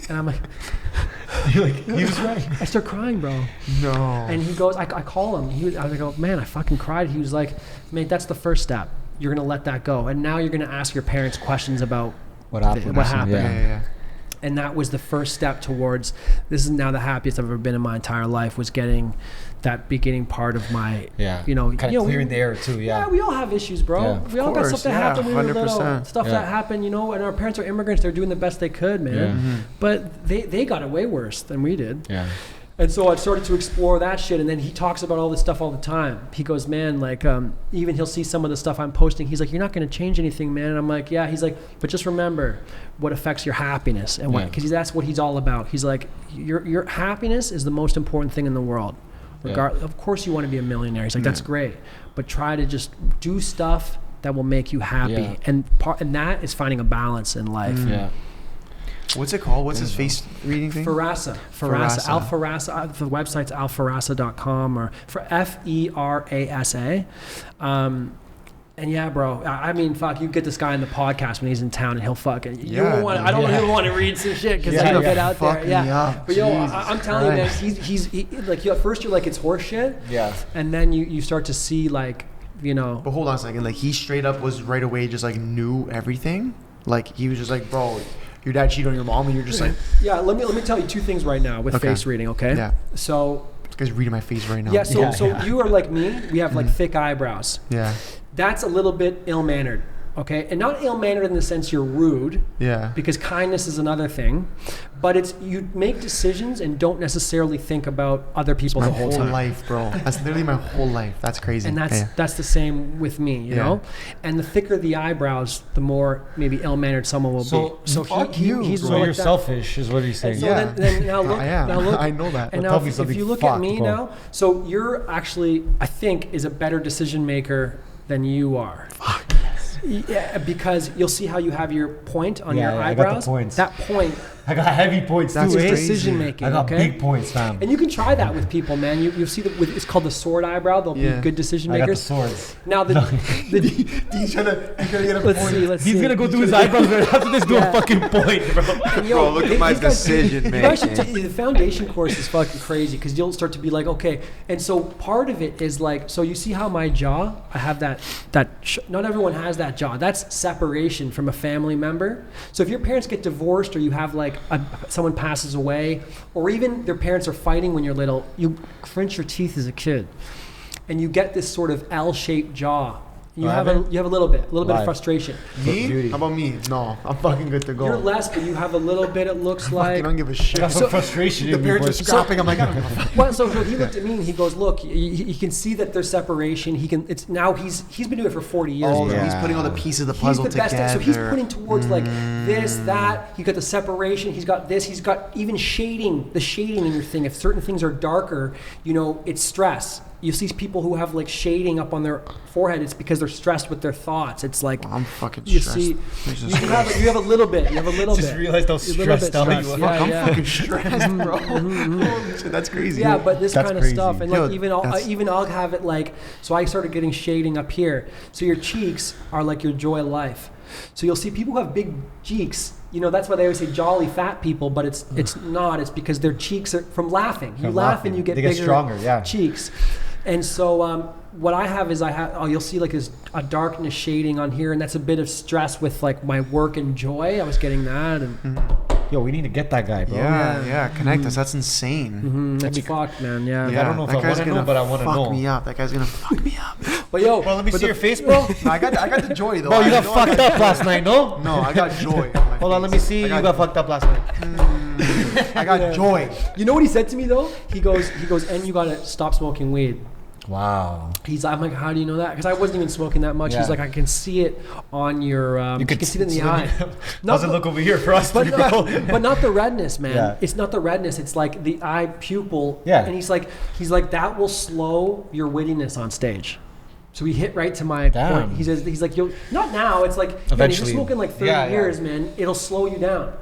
and I'm like, You're like, he was right. I start crying, bro. No. And he goes, I call him. I go, man, I fucking cried. He was like, mate, that's the first step. You're gonna let that go, and now you're gonna ask your parents questions about What happened? What happened? Yeah. And that was the first step towards, this is now the happiest I've ever been in my entire life, was getting that beginning part of my, Yeah. kind Kind of clearing the air too. Yeah, Yeah. we all have issues, bro. Yeah. We all got stuff that happened when we were little. 100%. Stuff Yeah. that happened, and our parents are immigrants. They're doing the best they could, man. Yeah. But they got it way worse than we did. Yeah. And so I started to explore that shit, and then he talks about all this stuff all the time. He goes, man, like, even he'll see some of the stuff I'm posting. He's like, you're not going to change anything, man. And I'm like, yeah. He's like, but just remember what affects your happiness, and what, because that's what he's all about. He's like, your happiness is the most important thing in the world. Of course, you want to be a millionaire. He's like, that's great, but try to just do stuff that will make you happy, and that is finding a balance in life. What's it called? What's his face reading thing? Farasa. Al Farasa. The website's alfarasa.com or for FERASA. And yeah, bro. I mean, fuck. You get this guy in the podcast when he's in town, and he'll fucking. I don't even want to read some shit because he'll get out there. Yeah. But I'm telling you, man. He's like, at first you're like, it's horse shit. Yeah. And then you start to see, like, you know. But hold on a second. Like, he straight up was right away just like knew everything. Like, he was just like, bro, your dad cheated on your mom, and you're just like. Yeah. Let me tell you two things right now with face reading. Okay. Yeah. So. This guy's reading my face right now. Yeah. So you are like me. We have like thick eyebrows. Yeah. That's a little bit ill-mannered, okay? And not ill-mannered in the sense you're rude, because kindness is another thing, but it's you make decisions and don't necessarily think about other people the whole time. My whole life, bro. That's literally my whole life. That's crazy. And that's the same with me, you know? And the thicker the eyebrows, the more maybe ill-mannered someone will be. So he's so you're selfish is what he's saying. So then now look. I know that. And now if you look at me now, so you're actually, I think, is a better decision maker than you are. Fuck. Yeah, because you'll see how you have your point on your eyebrows. I got the points. That point. I got heavy points too. Decision making. I got big points, fam. And you can try that with people, man. You'll see that it's called the sword eyebrow. They'll be good decision makers. I got the swords. Now he's trying to get a point. Let's see. He's gonna go through his eyebrows right after this. Do a fucking point, bro. Bro, look at my decision making. The foundation course is fucking crazy because you'll start to be like, okay. And so part of it is like, so you see how my jaw? I have that. Not everyone has that jaw. That's separation from a family member. So if your parents get divorced or you have like someone passes away, or even their parents are fighting when you're little, you clench your teeth as a kid, and you get this sort of L-shaped jaw. You have a little bit of frustration. Me? How about me? No, I'm fucking good to go. You're less, but you have a little bit. It looks like. I don't give a shit. I got some frustration. The parents are scrapping. I'm like, I don't give a fuck. Well, so he looked at me and he goes, "Look, he can see that there's separation. He can. It's now he's been doing it for 40 years. Oh, he's putting all the pieces of the puzzle together. So he's putting towards like this, that. He got the separation. He's got this. He's got even shading. The shading in your thing. If certain things are darker, you know, it's stress. You see people who have like shading up on their forehead. It's because they're stressed with their thoughts. It's like I'm fucking stressed. You have a little bit. You have a little bit. Just realized how stressed out you are. I'm fucking stressed, bro. That's crazy. Yeah, but this kind of stuff, and like even I'll have it like. So I started getting shading up here. So your cheeks are like your joy of life. So you'll see people who have big cheeks. You know, that's why they always say jolly fat people, but it's not. It's because their cheeks are from laughing. You laugh and you get bigger stronger, cheeks. And so what I have is you'll see like a darkness shading on here, and that's a bit of stress with like my work and joy. I was getting that. And yo, we need to get that guy, bro. Yeah, connect us. That's insane. That's fucked, man. Yeah. I don't know if I want to know, but I want to know. Fuck me up. That guy's gonna fuck me up. But yo, let me see your face, bro. No, I got the joy though. Bro, you got fucked up last night, no? No, I got joy. Hold on, let me see. You got fucked up last night. I got joy. You know what he said to me though? He goes, and you gotta stop smoking weed. Wow. I'm like, how do you know that? Because I wasn't even smoking that much. He's like, I can see it on your. You can see it in the eye. Doesn't look over here for us, but not the redness, man. Yeah. It's not the redness. It's like the eye pupil. Yeah. And he's like, that will slow your wittiness on stage. So he hit right to my point. He's like, not now. It's like, eventually, man, you're smoking like 30 years, man. It'll slow you down.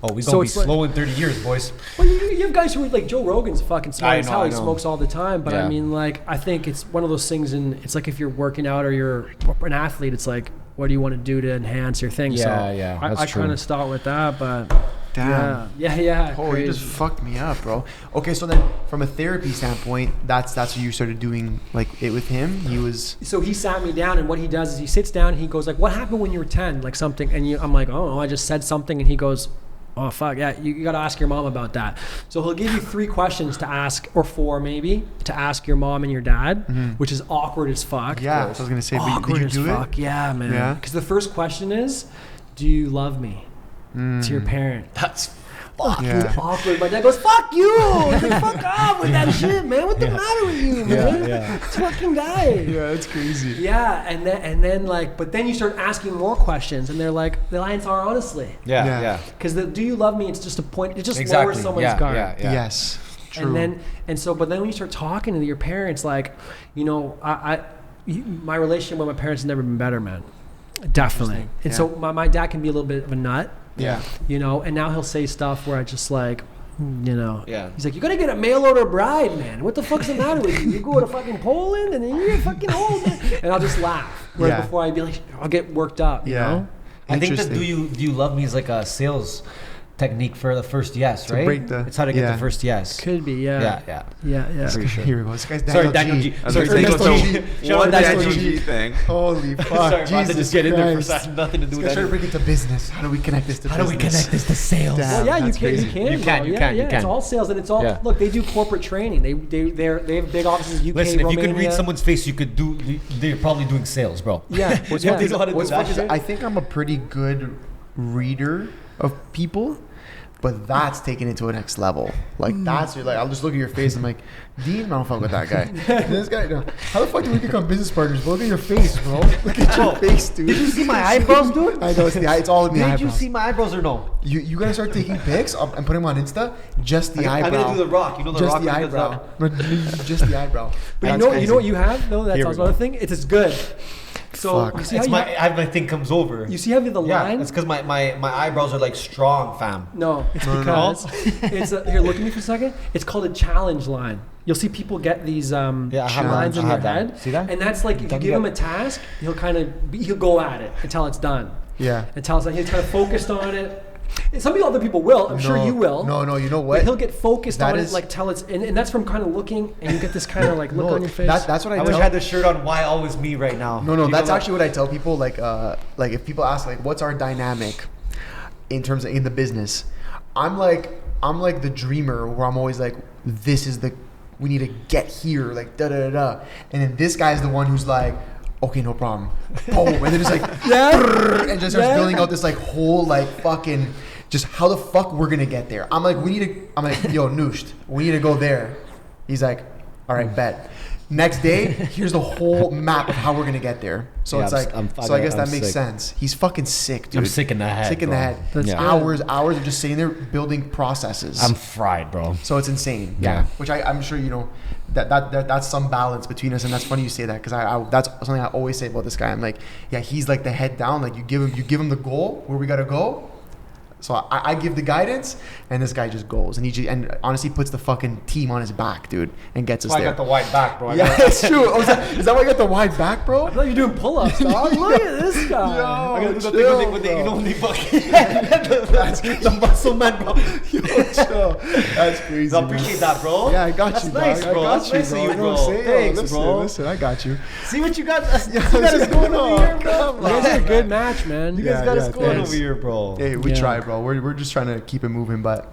Oh, we're gonna be slow in 30 years, boys. Well, you have guys who are like Joe Rogan's fucking smart as hell. He smokes all the time. But I mean, like, I think it's one of those things, and it's like if you're working out or you're an athlete, it's like, what do you want to do to enhance your thing? I kind of start with that, but damn. Yeah. Oh, you just fucked me up, bro. Okay, so then from a therapy standpoint, that's what you started doing, like it with him. So he sat me down, and what he does is he sits down, and he goes like, "What happened when you were 10?" Like something, and I'm like, "Oh, I just said something," and he goes, "Oh fuck yeah, you got to ask your mom about that." So he'll give you 3 questions to ask, or 4 maybe, to ask your mom and your dad, which is awkward as fuck. Yeah, so I was gonna say, awkward did you do as fuck. It? Yeah, man. Yeah. Because the first question is, "Do you love me?" To your parent. That's fucking Yeah. awkward. My dad goes, fuck you! Like, fuck off with that shit, man. What the matter with you, man? This fucking guy. Yeah, it's crazy. Yeah, and then like, but then you start asking more questions, and they're like, the lines are honestly. Yeah. Because the do you love me? It's just a point. It just Exactly. lowers someone's guard. Yes. True. But then when you start talking to your parents, like, you know, my relationship with my parents has never been better, man. Definitely. And so my dad can be a little bit of a nut. Yeah. You know, and now he'll say stuff where I just like, you know. Yeah. He's like, you're gonna get a mail order bride, man. What the fuck's the matter with you? You go to fucking Poland and then you're fucking old, man. And I'll just laugh. Whereas before I'd be like, I'll get worked up. You know? I think that do you love me is like a sales technique for the first yes, right? It's how to get the first yes. Could be, Yeah. Pretty sure. Here we go. This guy's Sorry, Daniel G. Sorry, Daniel G. What Daniel G thing? Holy fuck. Sorry, Jesus to just get in there for Christ. nothing to do with Let's try to that. bring it to business. How do we connect this to business? How do we connect this to sales? Damn. Well, yeah, you That's can. crazy. You can. It's all sales, and it's all look. They do corporate training. They have big offices. UK, Listen, if Romania. you could read someone's face, you could do. They're probably doing sales, bro. Yeah, What's They know how to do what's that funny is shit. I think I'm a pretty good reader of people, but that's taken it to a next level. Like that's like I'll just look at your face. I'm like, Dean, I don't fuck with that guy. This guy, no. How the fuck do we become business partners? Look at your face, bro. Look at your face, dude. Did you see my eyebrows, dude? I know it's all in the eyebrows. Did you see my eyebrows or no? You gotta start taking pics and putting them on Insta. Just the eyebrow. I'm gonna do the rock. You know the Just rock. the when he does eyebrow. that? No, just the eyebrow. But That's you know crazy. what you have though. That's Here we also go. another thing. It's as good. So Fuck. you see It's how my thing comes over. you see how the Yeah, line? it's because my eyebrows are like strong, fam. No, it's No. because it's here. Look at me for a second. It's called a challenge line. You'll see people get these I have lines that. in I their have that. head, See that? and that's like if you Don't give you him get- a task, he'll go at it until it's done. Yeah. Until it's like he's kind of focused on it. Other people will. I'm sure you will. No, you know But what? he'll get focused That on is- it like till it's and that's from kind of looking and you get this kind of like look on your face. That's what I I wish tell. I had the shirt on. Why always me right now? No, You know, that's like- actually what I tell people. Like if people ask like, what's our dynamic in terms of in the business? I'm like the dreamer where I'm always like, we need to get here, like da da da da. And then this guy's the one who's like, okay, no problem. Boom, and then just like and just starts building out this like whole like fucking just how the fuck we're gonna get there. I'm like, yo, Noosht, we need to go there. He's like, all right, bet. Next day, here's the whole map of how we're gonna get there. So Yeah, it's like, so I guess that makes sick. sense. He's fucking sick, dude. I'm sick in the head. Sick in the bro. head. That's Yeah. good. Hours of just sitting there building processes. I'm fried, bro. So it's insane. Yeah. Which I'm sure you know that's some balance between us, and that's funny you say that because I that's something I always say about this guy. I'm like, yeah, he's like the head down. Like you give him the goal where we gotta go. So I give the guidance, and this guy just goes, and honestly puts the fucking team on his back, dude, and gets us I there. got the wide back, bro. Yeah, it's true. Oh, is that why you got the wide back, bro? I thought you were doing pull-ups, dog. Look at this guy. Yo, I gotta do the chill, thing with the, you bro. know, when they fucking the muscle man, bro. Yo, chill. That's crazy. I man. appreciate that, bro. Yeah, I got That's you, nice, dog. bro. I got That's you, nice bro. of you, You know what I'm bro. saying? Thanks, listen, bro. Listen, I got you. See what you got us going over here, bro. You guys are a good match, man. You guys Yeah, got us yeah, going thanks. over here, bro. Hey, we Yeah. try, bro. We're just trying to keep it moving, but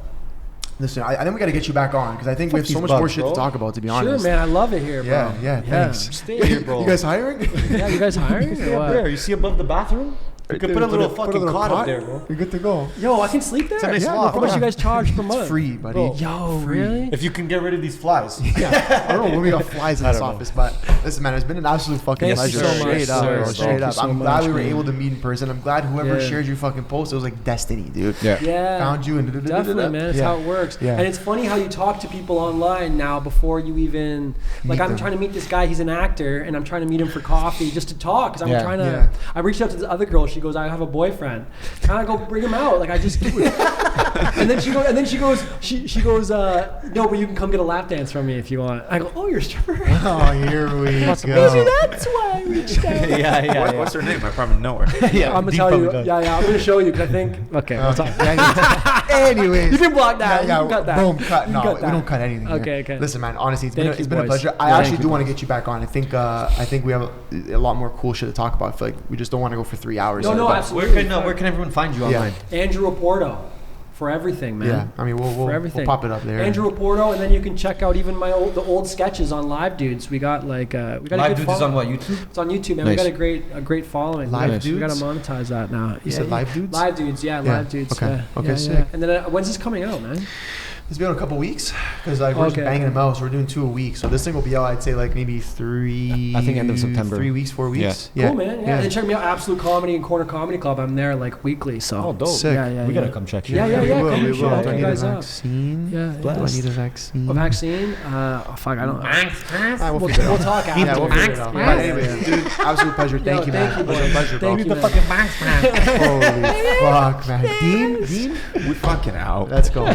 listen, I think we got to get you back on because I think we have Fuck so these much more bugs, shit bro. to talk about. To be Sure, honest, man. I love it here, bro. Yeah, thanks. Stay here, bro. You guys hiring? Yeah, you guys hiring? Stay or up what? there. You see above the bathroom? You could put a little fucking cot up there, bro. You're good to go. Yo, I can sleep there? It's a nice Yeah, loft. How much yeah. you guys charge per month? It's free, buddy. Bro. Yo, Free. really? If you can get rid of these flies. Yeah, I don't know when we got flies in I this don't know. office, but listen, man, it's been an absolute fucking Thank you pleasure. so much, Straight up, sir. bro. Thank Straight you up. so I'm glad we much, were man. able to meet in person. I'm glad whoever Yeah. shared your fucking post, it was like destiny, dude. Yeah. Found you and Definitely, man. That's Yeah. how it works. Yeah. And it's funny how you talk to people online now before you even like. Meet I'm them. trying to meet this guy. He's an actor, and I'm trying to meet him for coffee just to talk. Cause I'm Yeah. trying to. Yeah. I reached out to this other girl. She goes, "I have a boyfriend." Can I go bring him out? Like I just. and then she goes. She goes. No, but you can come get a lap dance from me if you want. I go. Oh, you're a stripper. Oh, here we Maybe go. that's why I reached out. yeah. What's her name? I probably know her. Yeah, I'm gonna deep tell you. probably does. Yeah. I'm gonna show you because I think. Okay. We'll talk. Anyways. You can block that. Yeah, You can cut that. boom, cut. You No, can cut we that. don't cut anything. Okay, here. okay. Listen, man. Honestly, it's Thank been you, a boys. pleasure. I Yeah, actually thank do you, want to boys. get you back on. I think we have a lot more cool shit to talk about. I feel like we just don't want to go for 3 hours. No, here, no, but- absolutely. Where can everyone find you Yeah. online? Andrew Oporto. for everything, man. Yeah, I mean, we'll pop it up there. Andrew Oporto, and then you can check out even the old sketches on Live Dudes. We got like Live a good Dudes is on what, YouTube? It's on YouTube, man. Nice. We got a great following. Live We got to Dudes? monetize that now. You said Live Dudes? Live Dudes, yeah, Live Dudes. Okay. Yeah. Okay, yeah, sick. yeah. And then when's this coming out, man? It's been a couple weeks because we're just banging them out. So we're doing 2 a week. So this thing will be out, I'd say, like maybe 3. I think end of September. 3 weeks, 4 weeks. Cool, man. Yeah. And then check me out, Absolute Comedy and Corner Comedy Club. I'm there like weekly. So. Oh, dope. Sick. We gotta come check you. Yeah. We will. Come We check will. you Do I need a guys out. vaccine? Yeah. Do I need a vaccine? A vaccine? Fuck, I don't know. We'll figure it We'll out. talk after. Yeah, we'll figure it out. But anyway, dude, absolute pleasure. Thank you, man. Thank you, It was a pleasure, bro. Thank you, man. Holy fuck, man. Dean? We fucking out. Let's go.